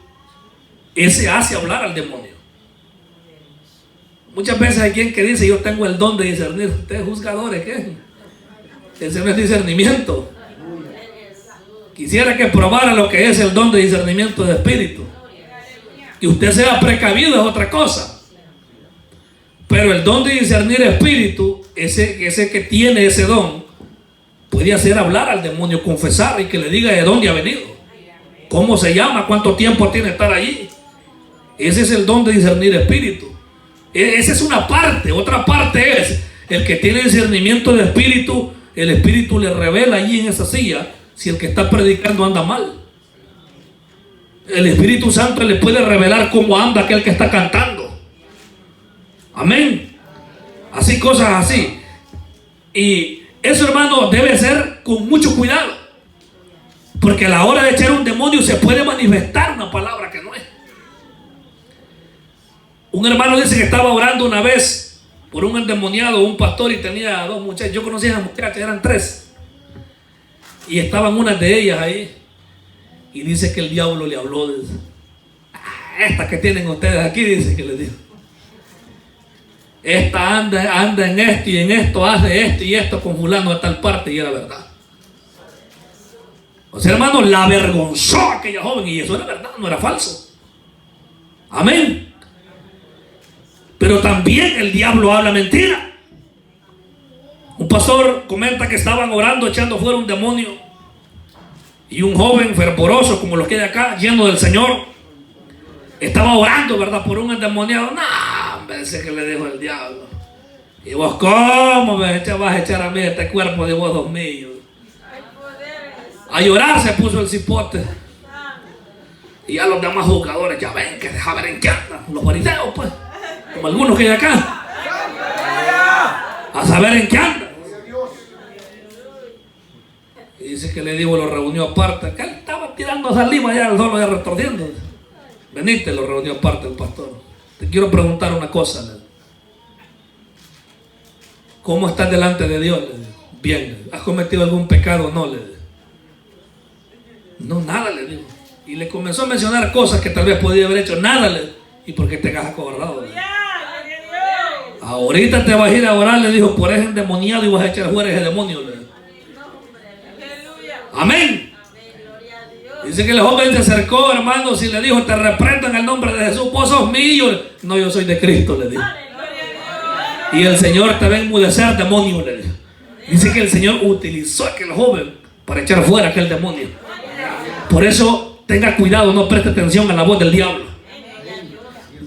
ese hace hablar al demonio. Muchas veces hay quien que dice: yo tengo el don de discernir. Ustedes juzgadores, ¿qué? Ese no es discernimiento. Quisiera que probara lo que es el don de discernimiento de espíritu. Que usted sea precavido es otra cosa. Pero el don de discernir espíritu, ese que tiene ese don, puede hacer hablar al demonio, confesar y que le diga de dónde ha venido, cómo se llama, cuánto tiempo tiene estar allí. Ese es el don de discernir espíritu. Esa es una parte. Otra parte es el que tiene discernimiento de espíritu. El espíritu le revela allí en esa silla si el que está predicando anda mal. El Espíritu Santo le puede revelar cómo anda aquel que está cantando. Amén. Así, cosas así. Y eso, hermano, debe ser con mucho cuidado, porque a la hora de echar un demonio se puede manifestar una palabra que no es. Un hermano dice que estaba orando una vez por un endemoniado, un pastor, y tenía 2 muchachas. Yo conocía a esas muchachas, eran 3. Y estaban unas de ellas ahí. Y dice que el diablo le habló. Dice: esta que tienen ustedes aquí, dice que les dijo, esta anda en esto y en esto, hace esto y esto con fulano de tal parte. Y era verdad. O sea, hermano, la avergonzó a aquella joven. Y eso era verdad, no era falso. Amén. Pero también el diablo habla mentira. Un pastor comenta que estaban orando, echando fuera un demonio, y un joven fervoroso como los que hay acá, lleno del Señor, estaba orando, ¿verdad?, por un endemoniado. No, hombre, ese que le dijo el diablo: ¿y vos cómo me vas a echar a mí este cuerpo de vos 2 míos? A llorar se puso el cipote. Y ya los demás jugadores: ya ven, que deja ver en qué andan los fariseos, pues, como algunos que hay acá, a saber en qué andan. Y dice que le digo, lo reunió aparte, que él estaba tirando saliva ya al solo, ya retorciendo. Venite, lo reunió aparte el pastor. Te quiero preguntar una cosa. ¿Cómo estás delante de Dios? Bien. ¿Has cometido algún pecado? No, le digo. No, nada, le digo. Y le comenzó a mencionar cosas que tal vez podía haber hecho. Nada, le digo. ¿Y por qué te has acobardado? Ahorita te vas a ir a orar, le dijo, por ese endemoniado, y vas a echar fuera ese demonio, le dijo. Amén. Dice que el joven se acercó, hermanos, y le dijo: te reprendo en el nombre de Jesús, vos sos mío. No, yo soy de Cristo, le dijo. Y el Señor te va a enmudecer, demonio, le dijo. Dice que el Señor utilizó a aquel joven para echar fuera aquel demonio. Por eso tenga cuidado, no preste atención a la voz del diablo.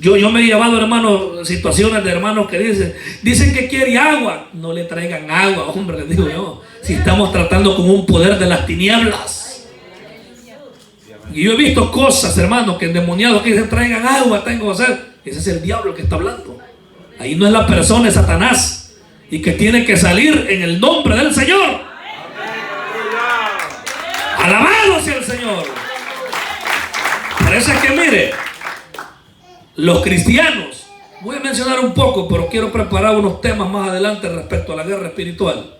Yo me he llevado, hermano, situaciones de hermanos que dicen que quiere agua. No le traigan agua, hombre, les digo yo, si estamos tratando con un poder de las tinieblas. Y yo he visto cosas, hermano, que endemoniados que dicen: traigan agua, tengo sed. Ese es el diablo que está hablando. Ahí no es la persona, es Satanás, y que tiene que salir en el nombre del Señor. Alabado sea el Señor. Parece que, mire, los cristianos, voy a mencionar un poco, pero quiero preparar unos temas más adelante respecto a la guerra espiritual.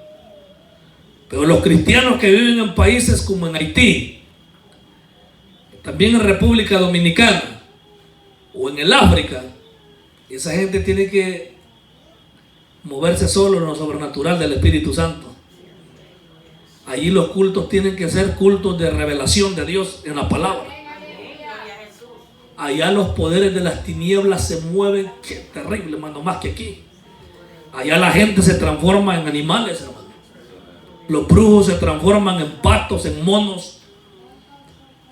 Pero los cristianos que viven en países como en Haití, también en República Dominicana o en el África, esa gente tiene que moverse solo en lo sobrenatural del Espíritu Santo. Allí los cultos tienen que ser cultos de revelación de Dios en la palabra. Allá los poderes de las tinieblas se mueven, qué terrible, hermano, más que aquí. Allá la gente se transforma en animales, hermano. Los brujos se transforman en patos, en monos,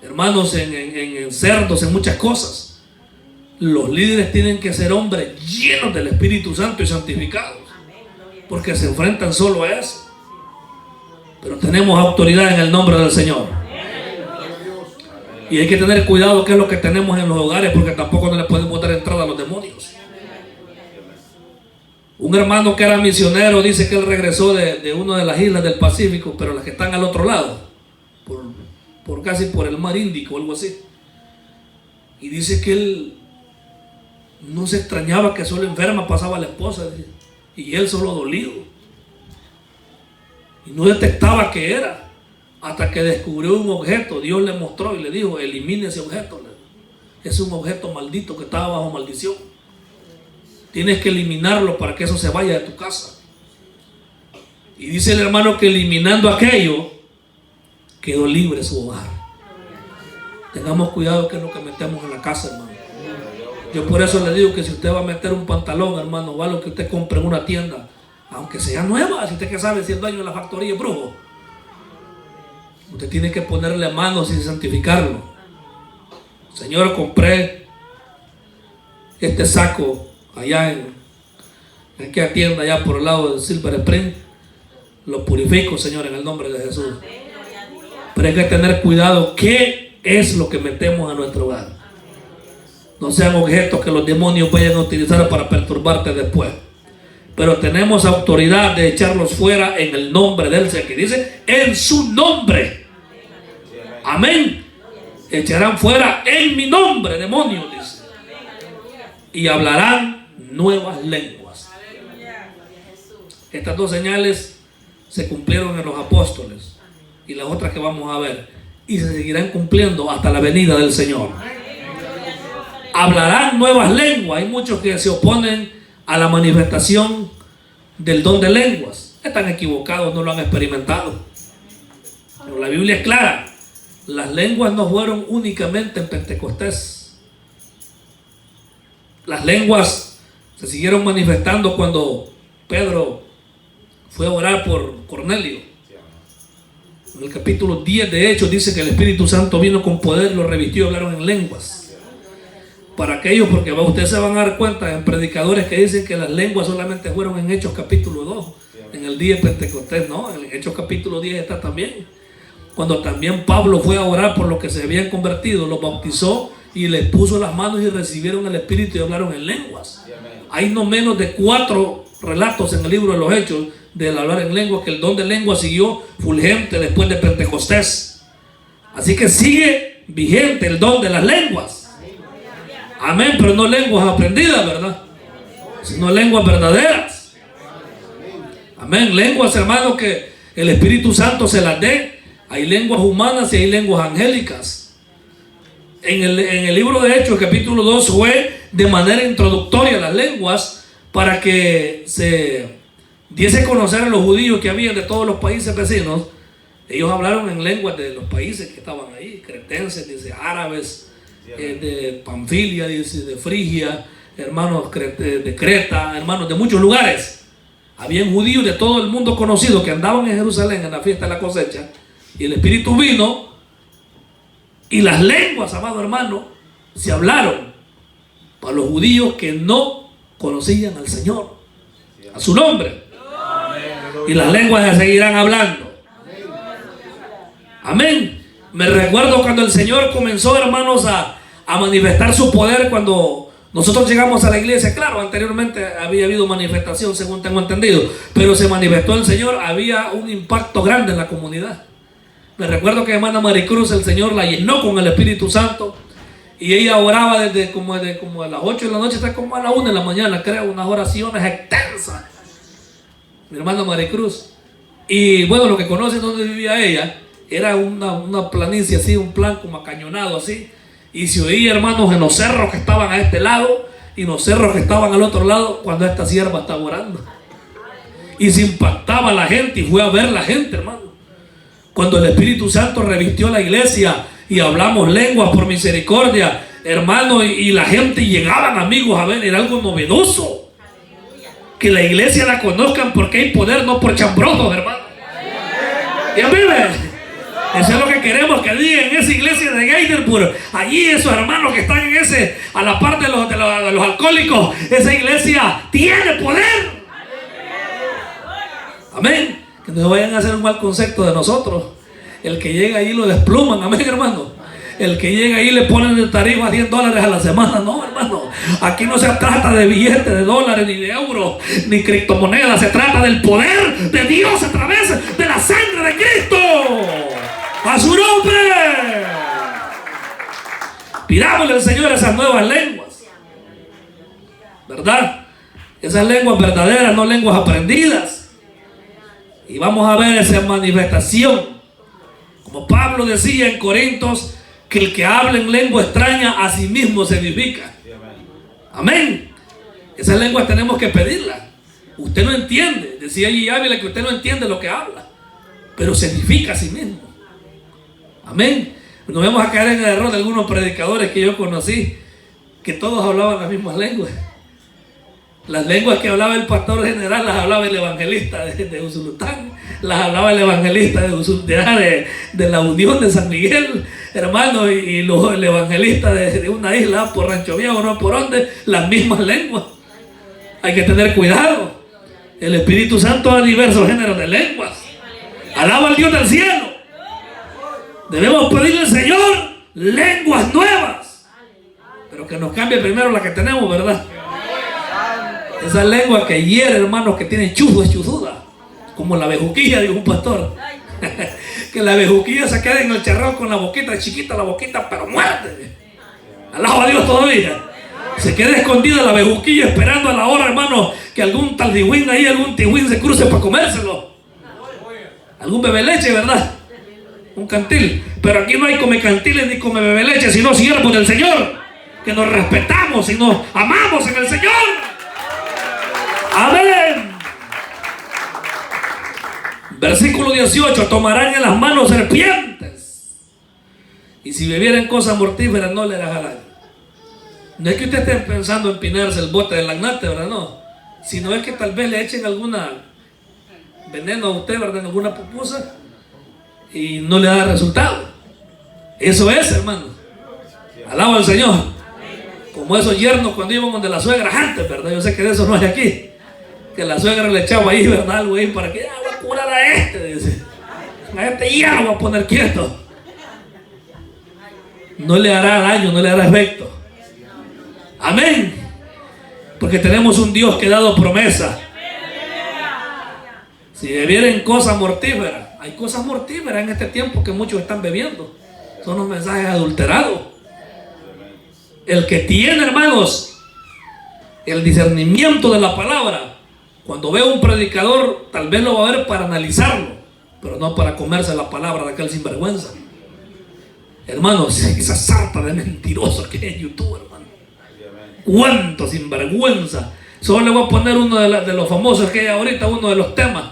hermanos, en cerdos, en muchas cosas. Los líderes tienen que ser hombres llenos del Espíritu Santo y santificados, porque se enfrentan solo a eso. Pero tenemos autoridad en el nombre del Señor. Y hay que tener cuidado qué es lo que tenemos en los hogares, porque tampoco no le podemos dar entrada a los demonios. Un hermano que era misionero dice que él regresó de una de las islas del Pacífico, pero las que están al otro lado, por casi por el mar Índico o algo así. Y dice que él no se extrañaba que solo enferma pasaba la esposa, y él solo dolido. Y no detectaba qué era. Hasta que descubrió un objeto, Dios le mostró y le dijo: elimine ese objeto. Es un objeto maldito que estaba bajo maldición. Tienes que eliminarlo para que eso se vaya de tu casa. Y dice el hermano que eliminando aquello, quedó libre su hogar. Tengamos cuidado que es lo que metemos en la casa, hermano. Yo por eso le digo que si usted va a meter un pantalón, hermano, vale lo que usted compre en una tienda, aunque sea nueva, si usted que sabe si el dueño de la factoría es brujo. Usted tiene que ponerle manos y santificarlo. Señor, compré este saco allá en aquella tienda, allá por el lado de Silver Spring. Lo purifico, Señor, en el nombre de Jesús. Pero hay que tener cuidado qué es lo que metemos a nuestro hogar. No sean objetos que los demonios vayan a utilizar para perturbarte después. Pero tenemos autoridad de echarlos fuera en el nombre del Señor. Que dice, en su nombre. Amén. Echarán fuera en mi nombre, demonios, dice. Y hablarán nuevas lenguas. Estas dos señales se cumplieron en los apóstoles. Y las otras que vamos a ver. Y se seguirán cumpliendo hasta la venida del Señor. Hablarán nuevas lenguas. Hay muchos que se oponen a la manifestación del don de lenguas. Están equivocados, no lo han experimentado. Pero la Biblia es clara. Las lenguas no fueron únicamente en Pentecostés. Las lenguas se siguieron manifestando cuando Pedro fue a orar por Cornelio. En el capítulo 10 de Hechos dice que el Espíritu Santo vino con poder, lo revistió y hablaron en lenguas. Para aquellos, porque ustedes se van a dar cuenta en predicadores que dicen que las lenguas solamente fueron en Hechos capítulo 2, en el día de Pentecostés. No, en Hechos capítulo 10 está también. Cuando también Pablo fue a orar por los que se habían convertido, los bautizó y les puso las manos y recibieron el Espíritu y hablaron en lenguas. Hay no menos de 4 relatos en el libro de los Hechos del hablar en lenguas, que el don de lengua siguió fulgente después de Pentecostés. Así que sigue vigente el don de las lenguas. Amén, pero no lenguas aprendidas, ¿verdad? Sino lenguas verdaderas. Amén, lenguas, hermanos, que el Espíritu Santo se las dé. Hay lenguas humanas y hay lenguas angélicas. En el libro de Hechos, capítulo 2, fue de manera introductoria las lenguas para que se diese a conocer a los judíos que había de todos los países vecinos. Ellos hablaron en lenguas de los países que estaban ahí, cretenses, dice, árabes, de Panfilia, dice, de Frigia, hermanos de Creta, hermanos de muchos lugares. Habían judíos de todo el mundo conocido que andaban en Jerusalén en la fiesta de la cosecha, y el Espíritu vino y las lenguas, amado hermano, se hablaron para los judíos que no conocían al Señor, a su nombre. Y las lenguas se seguirán hablando. Amén. Me recuerdo cuando el Señor comenzó, hermanos, a manifestar su poder cuando nosotros llegamos a la iglesia. Claro, anteriormente había habido manifestación, según tengo entendido, pero se manifestó el Señor, había un impacto grande en la comunidad. Me recuerdo que hermana Maricruz, el Señor la llenó con el Espíritu Santo y ella oraba desde como a las 8 de la noche hasta como a las 1 de la mañana, creo, unas oraciones extensas. Mi hermana Maricruz. Y bueno, lo que conocen donde vivía ella, era una planicie así, un plan como acañonado así. Y se oía, hermanos, en los cerros que estaban a este lado y los cerros que estaban al otro lado cuando esta sierva estaba orando. Y se impactaba la gente y fue a ver la gente, hermano. Cuando el Espíritu Santo revistió la iglesia y hablamos lenguas por misericordia, hermano, y la gente llegaban, amigos, a ver, era algo novedoso. Que la iglesia la conozcan porque hay poder, no por chambrosos, hermano. ¿Y a mí eso es lo que queremos que digan en esa iglesia de Gaithersburg. Allí esos hermanos que están en a la parte de los alcohólicos, esa iglesia tiene poder. Amén. Que no vayan a hacer un mal concepto de nosotros. El que llega ahí lo despluman. Amén, hermano. El que llega ahí le ponen de tarifa $10 a la semana. No, hermano. Aquí no se trata de billetes de dólares, ni de euros, ni criptomonedas. Se trata del poder de Dios a través de la sangre de Cristo. ¡A su nombre! Pidámosle al Señor esas nuevas lenguas, ¿verdad? Esas lenguas verdaderas, no lenguas aprendidas. Y vamos a ver esa manifestación. Como Pablo decía en Corintios, que el que habla en lengua extraña a sí mismo se edifica. Amén. Esas lenguas tenemos que pedirlas. Usted no entiende, decía allí Ávila que usted no entiende lo que habla, pero se edifica a sí mismo. Amén. No vamos a caer en el error de algunos predicadores que yo conocí, que todos hablaban las mismas lenguas. Las lenguas que hablaba el pastor general las hablaba el evangelista de Usulután, las hablaba el evangelista de la Unión de San Miguel, hermano, y el evangelista de una isla por Rancho Viejo, no por donde, las mismas lenguas. Hay que tener cuidado. El Espíritu Santo da diversos géneros de lenguas. Alaba al Dios del cielo. Debemos pedirle al Señor lenguas nuevas, pero que nos cambie primero la que tenemos, ¿verdad? Esa lengua que hiere, hermanos, que tiene chuzuda, como la bejuquilla de un pastor. Que la bejuquilla se quede en el charrón con la boquita chiquita, la boquita, pero muerte. Alaba a Dios todavía. Se queda escondida la bejuquilla esperando a la hora, hermano, que algún taldigüín ahí, algún tigüín se cruce para comérselo. Algún bebe leche, ¿verdad? Un cantil. Pero aquí no hay come cantiles ni come bebe leche, sino siervos del Señor, que nos respetamos y nos amamos en el Señor. Amén. Versículo 18. Tomarán en las manos serpientes, y si bebieren cosas mortíferas no le hará daño. No es que usted esté pensando en empinarse el bote del lagnate, ¿verdad? No. Sino es que tal vez le echen alguna veneno a usted, ¿verdad? En alguna pupusa, y no le da resultado. Eso es, hermano. Alaba al Señor. Como esos yernos cuando íbamos de la suegra antes, ¿verdad? Yo sé que de eso no hay aquí. Que la suegra le echaba ahí, ¿verdad? Algo ahí para que voy a curar a este, dice. A este ya lo voy a poner quieto. No le hará daño, no le hará efecto. Amén. Porque tenemos un Dios que ha dado promesa. Si bebieren cosas mortíferas, hay cosas mortíferas en este tiempo que muchos están bebiendo. Son los mensajes adulterados. El que tiene, hermanos, el discernimiento de la palabra, cuando ve a un predicador, tal vez lo va a ver para analizarlo, pero no para comerse la palabra de aquel sinvergüenza. Hermanos, esa sarta de mentirosos que hay en YouTube, hermano. Cuánto sinvergüenza. Solo le voy a poner uno de los famosos que hay ahorita, uno de los temas.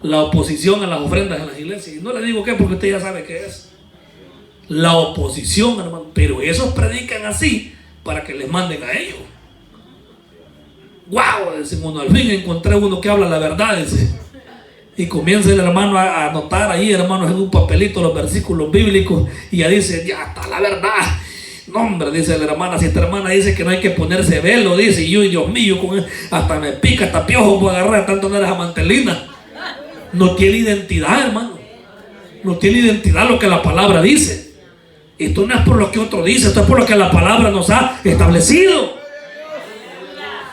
La oposición a las ofrendas en las iglesias. Y no le digo qué, porque usted ya sabe qué es. La oposición, hermano. Pero esos predican así para que les manden a ellos. ¡Wow! Dice uno, al fin encontré uno que habla la verdad, dice. Y comienza el hermano a anotar ahí, hermanos, en un papelito los versículos bíblicos. Y ya dice, ya está la verdad. No, hombre, dice la hermana, si esta hermana dice que no hay que ponerse velo, dice, y yo, Dios mío, hasta me pica, hasta piojo puedo agarrar, tanto no eres amantelina. No tiene identidad, hermano. No tiene identidad lo que la palabra dice. Esto no es por lo que otro dice, esto es por lo que la palabra nos ha establecido.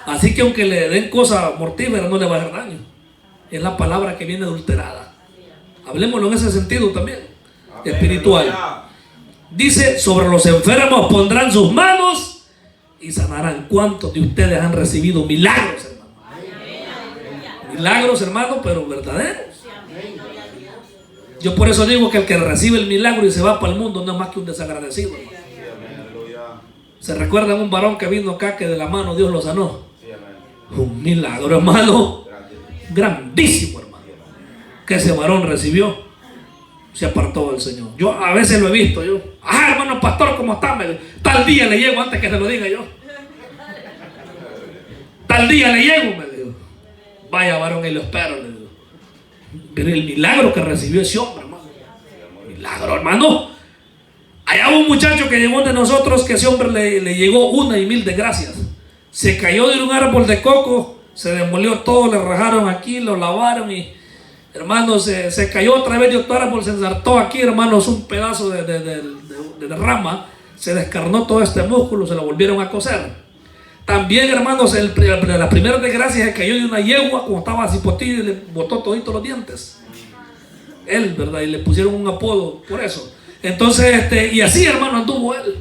Así que aunque le den cosas mortíferas, no le va a hacer daño. Es la palabra que viene adulterada. Hablemoslo en ese sentido también, espiritual. Dice, sobre los enfermos pondrán sus manos y sanarán. ¿Cuántos de ustedes han recibido milagros, hermano? Milagros, hermano, pero verdaderos. Yo por eso digo que el que recibe el milagro y se va para el mundo no es más que un desagradecido, hermano. ¿Se recuerdan un varón que vino acá que de la mano Dios lo sanó? Un milagro, hermano, grandísimo, hermano, que ese varón recibió. Se apartó del Señor. Yo a veces lo he visto. Hermano pastor, ¿cómo está? Tal día le llego antes que se lo diga yo. Tal día le llego, me dijo. Vaya varón y lo espero, le digo. Pero el milagro que recibió ese hombre, hermano. Milagro, hermano. Allá hubo un muchacho que llegó de nosotros, que ese hombre le llegó 1,000 desgracias. Se cayó de un árbol de coco, se demolió todo, le rajaron aquí, lo lavaron y, hermanos, se cayó otra vez de otro árbol, se ensartó aquí, hermanos, un pedazo de rama, se descarnó todo este músculo, se lo volvieron a coser. También, hermanos, la primera desgracia se cayó de una yegua, como estaba así potillo, y le botó toditos los dientes. Él, ¿verdad? Y le pusieron un apodo por eso. Entonces, y así, hermano, anduvo él.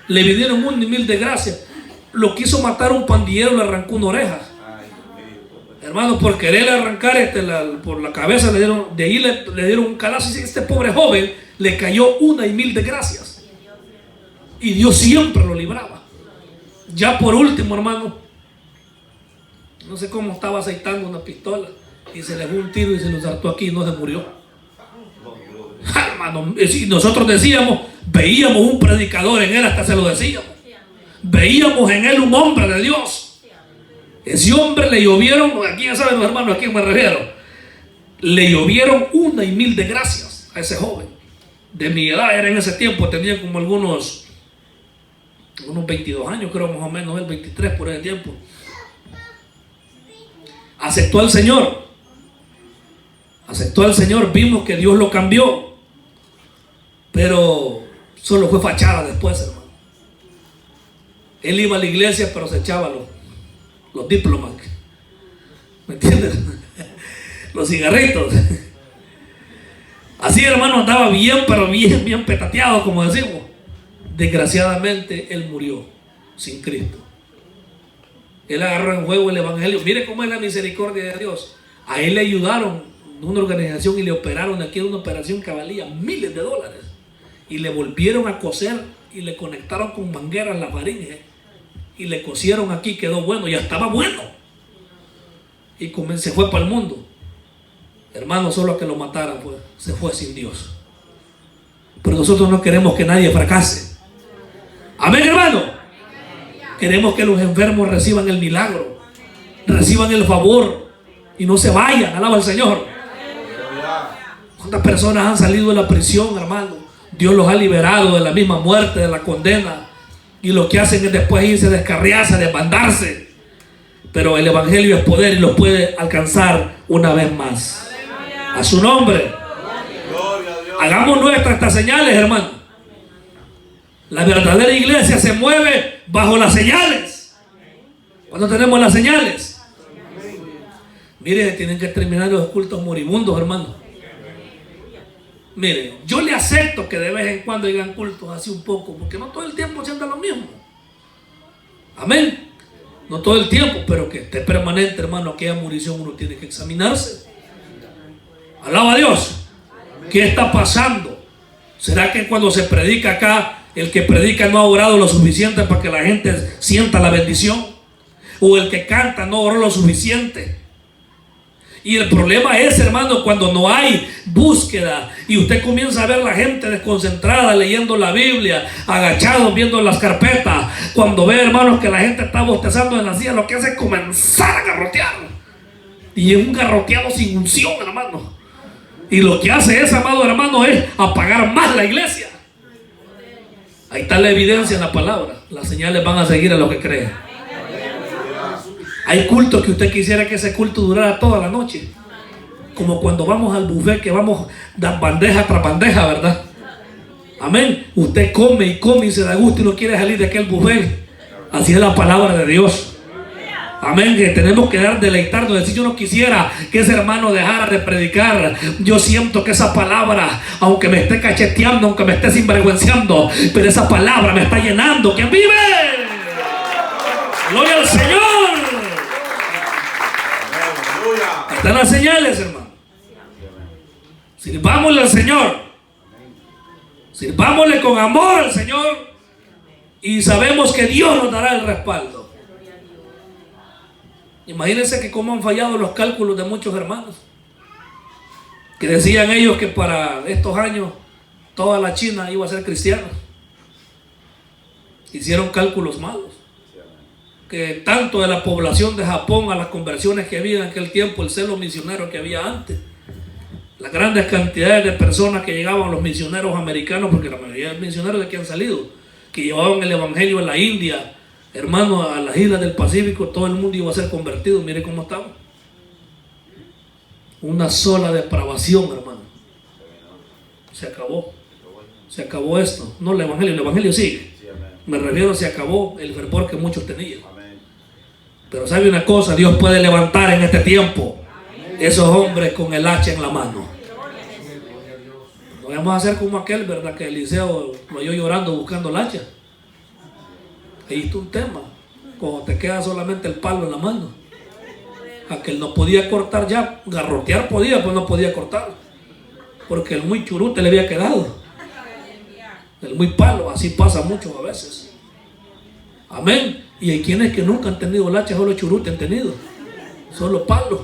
Le vinieron 1,000 desgracias. Lo quiso matar un pandillero, le arrancó una oreja. Hermano, por querer arrancar por la cabeza, de ahí le dieron un calazo. Y este pobre joven le cayó 1,000 desgracias. Y Dios siempre lo libraba. Ya por último, hermano, no sé cómo estaba aceitando una pistola y se le fue un tiro y se lo saltó aquí y no se murió. Hermano, y nosotros decíamos, veíamos un predicador en él, hasta se lo decíamos. Veíamos en él un hombre de Dios. Ese hombre le llovieron, aquí ya saben los hermanos a quién me refiero, le llovieron 1,000 de gracias a ese joven. De mi edad era en ese tiempo, tenía como unos 22 años, creo más o menos, el 23 por ese tiempo. Aceptó al Señor. Aceptó al Señor, vimos que Dios lo cambió. Pero solo fue fachada después, hermano. Él iba a la iglesia, pero se echaba los diplomas. ¿Me entiendes? Los cigarritos. Así, hermano, andaba bien, pero bien petateado, como decimos. Desgraciadamente, él murió sin Cristo. Él agarró en juego el evangelio. Mire cómo es la misericordia de Dios. A él le ayudaron una organización y le operaron aquí en una operación que valía miles de dólares. Y le volvieron a coser y le conectaron con mangueras la faringe. Y le cosieron aquí, quedó bueno, ya estaba bueno. Y se fue para el mundo. Hermano, solo que lo mataran, pues, se fue sin Dios. Pero nosotros no queremos que nadie fracase. Amén, hermano. Queremos que los enfermos reciban el milagro, reciban el favor y no se vayan. Alaba al Señor. ¿Cuántas personas han salido de la prisión, hermano? Dios los ha liberado de la misma muerte, de la condena. Y lo que hacen es después irse, descarriarse, desbandarse. Pero el evangelio es poder y los puede alcanzar una vez más. A su nombre. Hagamos nuestras estas señales, hermano. La verdadera iglesia se mueve bajo las señales. Cuando tenemos las señales. Mire, tienen que terminar los cultos moribundos, hermano. Mire, yo le acepto que de vez en cuando hagan cultos así un poco, porque no todo el tiempo sienta lo mismo. Amén. No todo el tiempo, pero que esté permanente, hermano. Aquella murición uno tiene que examinarse. Alaba a Dios. ¿Qué está pasando? ¿Será que cuando se predica acá, el que predica no ha orado lo suficiente para que la gente sienta la bendición? ¿O el que canta no oró lo suficiente? Y el problema es, hermano, cuando no hay búsqueda y usted comienza a ver la gente desconcentrada leyendo la Biblia, agachados viendo las carpetas. Cuando ve, hermanos, que la gente está bostezando en la silla, lo que hace es comenzar a garrotear. Y es un garroteado sin unción, hermano. Y lo que hace ese, amado hermano, es apagar más la iglesia. Ahí está la evidencia en la palabra. Las señales van a seguir a los que creen. Hay cultos que usted quisiera que ese culto durara toda la noche. Como cuando vamos al buffet, que vamos de bandeja tras bandeja, ¿verdad? Amén. Usted come y se da gusto y no quiere salir de aquel buffet. Así es la palabra de Dios. Amén, que tenemos que deleitarnos. Si yo no quisiera que ese hermano dejara de predicar, yo siento que esa palabra, aunque me esté cacheteando, aunque me esté sinvergüenciando, pero esa palabra me está llenando. ¿Quién vive? Gloria al Señor. Están las señales, hermano. Sirvámosle al Señor. Sirvámosle con amor al Señor. Y sabemos que Dios nos dará el respaldo. Imagínense que cómo han fallado los cálculos de muchos hermanos. Que decían ellos que para estos años toda la China iba a ser cristiana. Hicieron cálculos malos. Que tanto de la población de Japón a las conversiones que había en aquel tiempo, el celo misionero que había antes, las grandes cantidades de personas que llegaban, los misioneros americanos, porque la mayoría de misioneros de aquí han salido, que llevaban el evangelio en la India, hermano, a las islas del Pacífico, todo el mundo iba a ser convertido. Mire cómo estaba. Una sola depravación, hermano. Se acabó esto. No el evangelio sigue. Me refiero, se acabó el fervor que muchos tenían. Pero sabe una cosa, Dios puede levantar en este tiempo esos hombres con el hacha en la mano. No vamos a hacer como aquel, ¿verdad? Que Eliseo lo oyó llorando buscando el hacha. Ahí está un tema. Cuando te queda solamente el palo en la mano. Aquel no podía cortar ya. Garrotear podía, pero no podía cortar. Porque el muy churute le había quedado. El muy palo, así pasa mucho a veces. Amén. Y hay quienes que nunca han tenido lacha, solo churute han tenido, solo palos.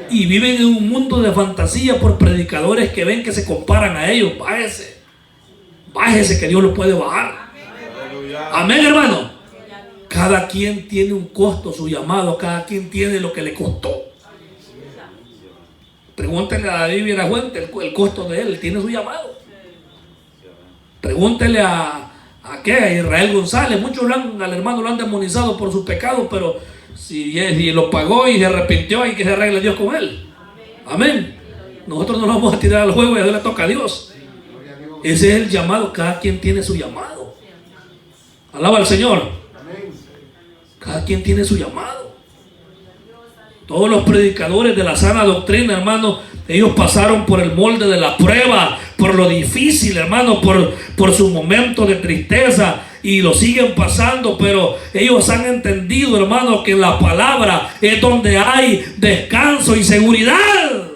Y viven en un mundo de fantasía por predicadores que ven que se comparan a ellos. Bájese que Dios lo puede bajar. Amén, hermano. Cada quien tiene un costo, su llamado, cada quien tiene lo que le costó. Pregúntele a David Virajuente el costo de él tiene su llamado. Pregúntele a Israel González. Muchos al hermano lo han demonizado por sus pecados, pero si lo pagó y se arrepintió, hay que se arregle Dios con él. Amén. Nosotros no lo vamos a tirar al juego y a Dios le toca a Dios. Ese es el llamado. Cada quien tiene su llamado. Alaba al Señor. Cada quien tiene su llamado. Todos los predicadores de la sana doctrina, hermano, ellos pasaron por el molde de la prueba, por lo difícil, hermano, por su momento de tristeza, y lo siguen pasando, pero ellos han entendido, hermano, que en la palabra es donde hay descanso y seguridad.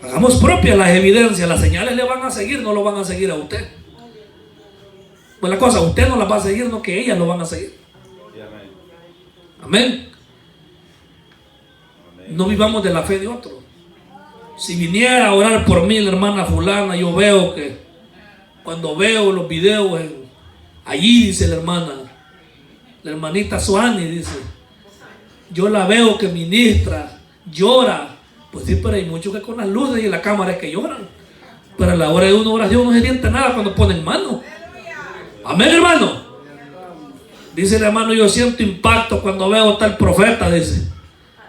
Hagamos propias las evidencias. Las señales le van a seguir, no lo van a seguir a usted. Pues la cosa, usted no las va a seguir, no que ellas lo van a seguir. Amén. No vivamos de la fe de otro. Si viniera a orar por mí la hermana fulana, yo veo que cuando veo los videos allí, dice la hermanita Suani, dice, yo la veo que ministra, llora. Pues sí, pero hay muchos que con las luces y la cámara es que lloran. Pero a la hora de una oración no se siente nada cuando ponen mano. Amén, hermano. Dice el hermano, yo siento impacto cuando veo tal profeta, dice.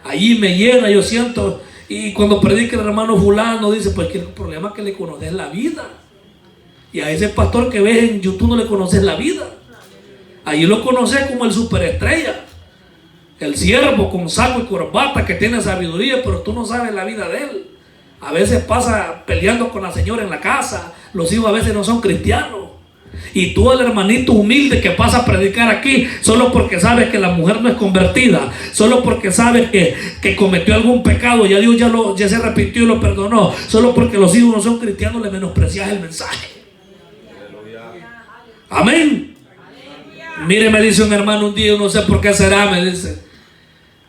Allí me llena, yo siento. Y cuando predica el hermano fulano, dice, pues que el problema es que le conoces la vida. Y a ese pastor que ves en YouTube no le conoces la vida. Allí lo conoces como el superestrella, el siervo con saco y corbata que tiene sabiduría, pero tú no sabes la vida de él. A veces pasa peleando con la señora en la casa. Los hijos a veces no son cristianos. Y tú, el hermanito humilde que pasa a predicar aquí, solo porque sabes que la mujer no es convertida, solo porque sabes que cometió algún pecado, ya Dios ya se arrepintió y lo perdonó, solo porque los hijos no son cristianos, le menosprecias el mensaje. Amén. Mire, me dice un hermano un día, no sé por qué será, me dice,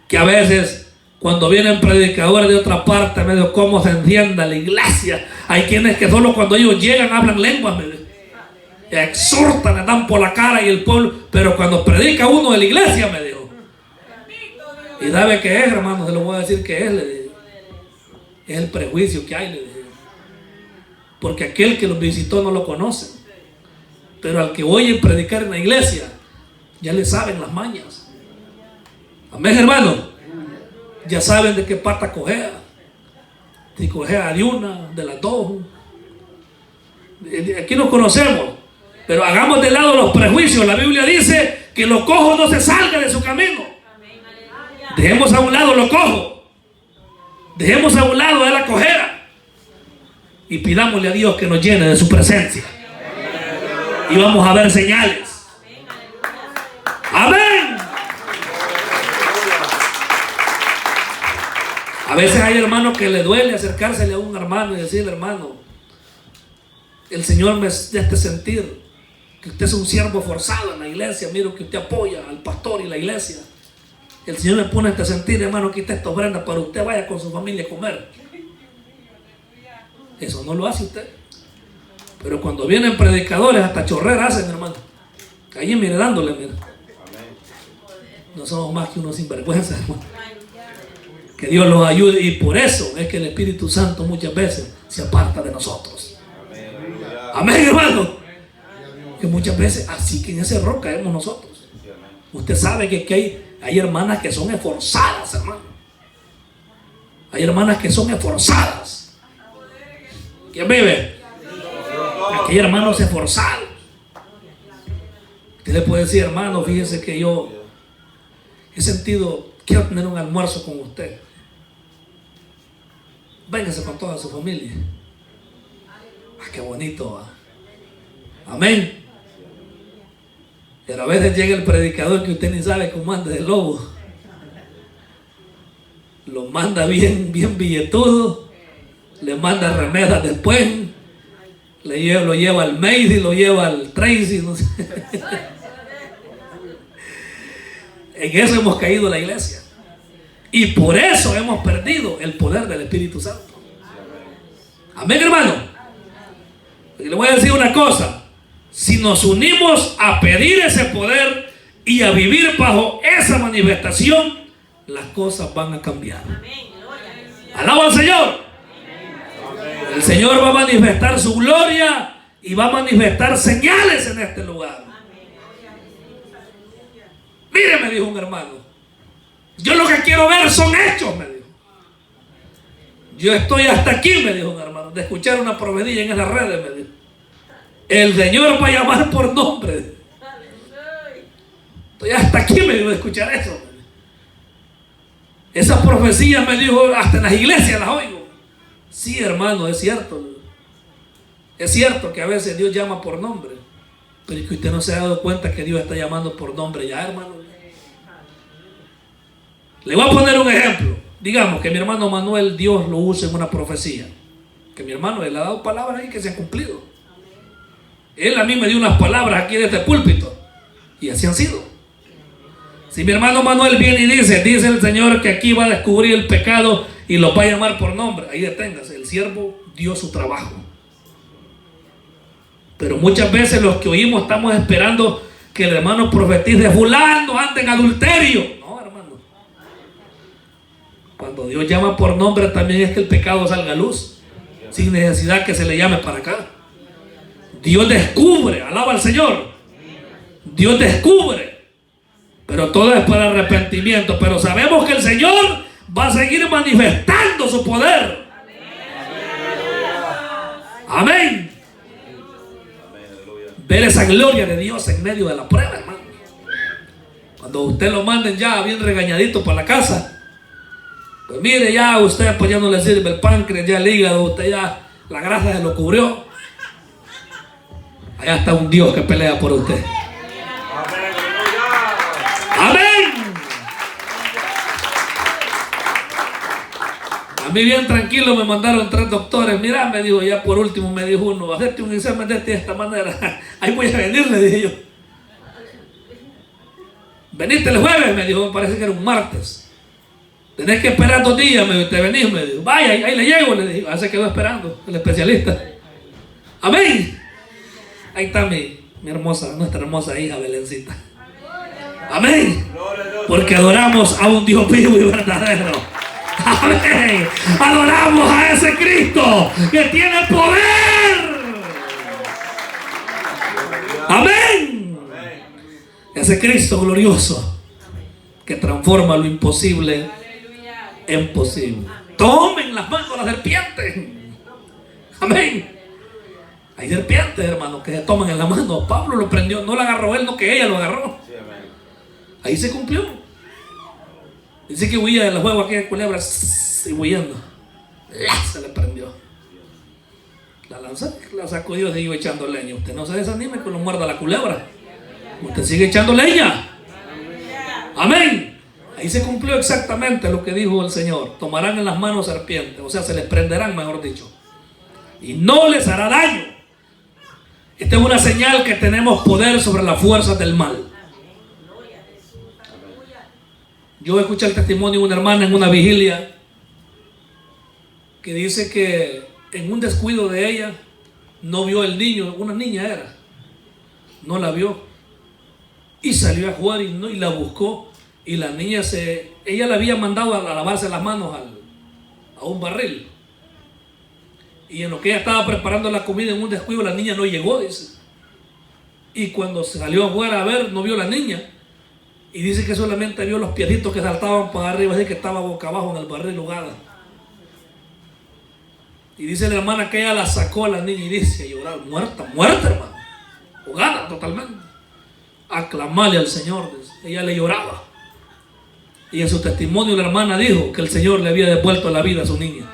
que a veces cuando vienen predicadores de otra parte, medio cómo se encienda la iglesia. Hay quienes que solo cuando ellos llegan hablan lenguas, me dice, exhortan, le dan por la cara y el pueblo, pero cuando predica uno de la iglesia, me dijo, y sabe que es, hermano, se lo voy a decir que es, le dije, es el prejuicio que hay, le dije, porque aquel que los visitó no lo conoce, pero al que oye predicar en la iglesia ya le saben las mañas. Amén, hermano. Ya saben de qué pata cojea, si cojea de una, de las dos. Aquí nos conocemos. Pero hagamos de lado los prejuicios. La Biblia dice que los cojos no se salgan de su camino. Dejemos a un lado los cojos. Dejemos a un lado de la cojera. Y pidámosle a Dios que nos llene de su presencia. Y vamos a ver señales. Amén. A veces hay hermanos que le duele acercársele a un hermano y decirle, hermano, el Señor me da este sentir que usted es un siervo forzado en la iglesia, miro que usted apoya al pastor y la iglesia. El Señor me pone este sentir, hermano, quita esta ofrenda para usted vaya con su familia a comer. Eso no lo hace usted. Pero cuando vienen predicadores, hasta chorrera hacen, hermano. Allí mire, dándole, mire. No somos más que unos sinvergüenzas, hermano. Que Dios los ayude, y por eso es que el Espíritu Santo muchas veces se aparta de nosotros. Amén, hermano. Que muchas veces así que en ese error caemos nosotros. Usted sabe que hay hermanas que son esforzadas, hermano. Hay hermanas que son esforzadas. ¿Quién vive? Aquí hay hermanos esforzados. Usted le puede decir, hermano, fíjese que yo he sentido, quiero tener un almuerzo con usted. Véngase con toda su familia. Ah, qué bonito, ¿va? Amén. Pero a veces llega el predicador que usted ni sabe cómo anda de lobo. Lo manda bien billetudo. Le manda remesas después. Lo lleva al Macy, lo lleva al Tracy, no sé. En eso hemos caído la iglesia. Y por eso hemos perdido el poder del Espíritu Santo. Amén, hermano. Y le voy a decir una cosa. Si nos unimos a pedir ese poder y a vivir bajo esa manifestación, las cosas van a cambiar. Alaba al Señor. El Señor va a manifestar su gloria y va a manifestar señales en este lugar. Mire, me dijo un hermano, yo lo que quiero ver son hechos, me dijo. Yo estoy hasta aquí, me dijo un hermano, de escuchar una profecía en esas redes, me dijo. El Señor va a llamar por nombre. Estoy hasta aquí, me dijo, de escuchar eso. Esas profecías, me dijo, hasta en las iglesias las oigo. Sí, hermano, es cierto. Es cierto que a veces Dios llama por nombre, pero es que usted no se ha dado cuenta que Dios está llamando por nombre ya, hermano. Le voy a poner un ejemplo. Digamos que mi hermano Manuel, Dios lo usa en una profecía. Que mi hermano, él ha dado palabras ahí que se han cumplido. Él a mí me dio unas palabras aquí en este púlpito. Y así han sido. Si mi hermano Manuel viene y dice el Señor que aquí va a descubrir el pecado y lo va a llamar por nombre, ahí deténgase. El siervo dio su trabajo. Pero muchas veces los que oímos estamos esperando que el hermano profetice: fulano anda en adulterio. Cuando Dios llama por nombre, también es que el pecado salga a luz, sin necesidad que se le llame para acá. Dios descubre, alaba al Señor. Dios descubre, pero todo es para arrepentimiento. Pero sabemos que el Señor va a seguir manifestando su poder. Amén. Ver esa gloria de Dios en medio de la prueba, hermano. Cuando usted lo manden ya bien regañadito para la casa, pues mire, ya usted pues ya no le sirve el páncreas, ya el hígado, usted ya la grasa se lo cubrió. Allá está un Dios que pelea por usted. Amén. A mí bien tranquilo me mandaron 3 doctores. Mira, me dijo, ya por último me dijo uno, hacerte un examen de esta manera. Ahí voy a venir, le dije yo. Veniste el jueves, me dijo, me parece que era un martes. Tenés que esperar 2 días, me dijo, te venís, me dijo. Vaya, ahí le llego, le dije. Ahí se quedó esperando el especialista. Amén. Ahí está mi hermosa, nuestra hermosa hija Belencita. Amén. Porque adoramos a un Dios vivo y verdadero. Amén. Adoramos a ese Cristo que tiene el poder. Amén. Ese Cristo glorioso que transforma lo imposible en posible. Tomen las manos a la serpiente. Amén. Hay serpientes, hermano, que se toman en la mano. Pablo lo prendió, no la agarró él, no que ella lo agarró. Ahí se cumplió. Dice que huía de la juego aquella culebra y huyendo. Se le prendió. La lanza, la sacudió y siguió echando leña. Usted no se desanime que lo muerda la culebra. Usted sigue echando leña. Amén. Ahí se cumplió exactamente lo que dijo el Señor. Tomarán en las manos serpientes, o sea, se les prenderán, mejor dicho, y no les hará daño. Esta es una señal que tenemos poder sobre las fuerzas del mal. Yo escuché el testimonio de una hermana en una vigilia que dice que en un descuido de ella no vio el niño, una niña era, no la vio y salió a jugar y la buscó. Y la niña ella le había mandado a lavarse las manos a un barril. Y en lo que ella estaba preparando la comida, en un descuido, la niña no llegó, dice. Y cuando salió afuera a ver, no vio la niña. Y dice que solamente vio los piecitos que saltaban para arriba, así que estaba boca abajo en el barril ahogada. Y dice la hermana que ella la sacó a la niña y dice, llorar, muerta, hermano. Ahogada totalmente. A clamarle al Señor, dice. Ella le lloraba. Y en su testimonio la hermana dijo que el Señor le había devuelto la vida a su niña.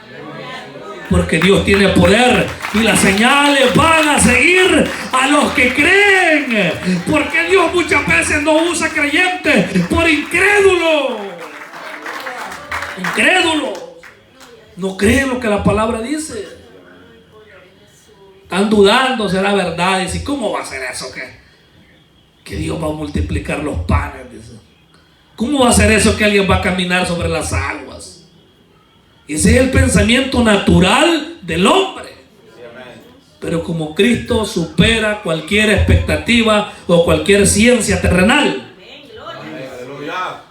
Porque Dios tiene poder y las señales van a seguir a los que creen. Porque Dios muchas veces no usa creyentes por incrédulos. Incrédulos. No creen lo que la palabra dice. Están dudando, será verdad. Dice, ¿cómo va a ser eso? Que Dios va a multiplicar los panes, dice. ¿Cómo va a ser eso que alguien va a caminar sobre las aguas? Ese es el pensamiento natural del hombre. Pero como Cristo supera cualquier expectativa o cualquier ciencia terrenal.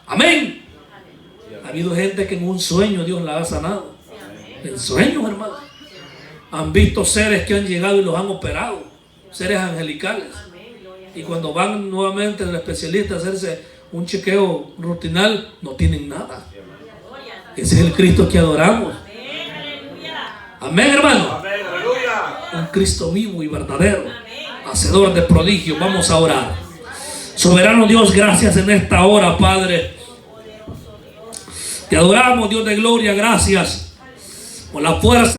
Amén. Ha habido gente que en un sueño Dios la ha sanado. En sueños, hermano. Han visto seres que han llegado y los han operado. Seres angelicales. Y cuando van nuevamente al especialista a hacerse un chequeo rutinal, no tienen nada. Ese es el Cristo que adoramos. Amén, hermano. Un Cristo vivo y verdadero, hacedor de prodigios. Vamos a orar. Soberano Dios, gracias en esta hora, Padre. Te adoramos, Dios de gloria. Gracias por la fuerza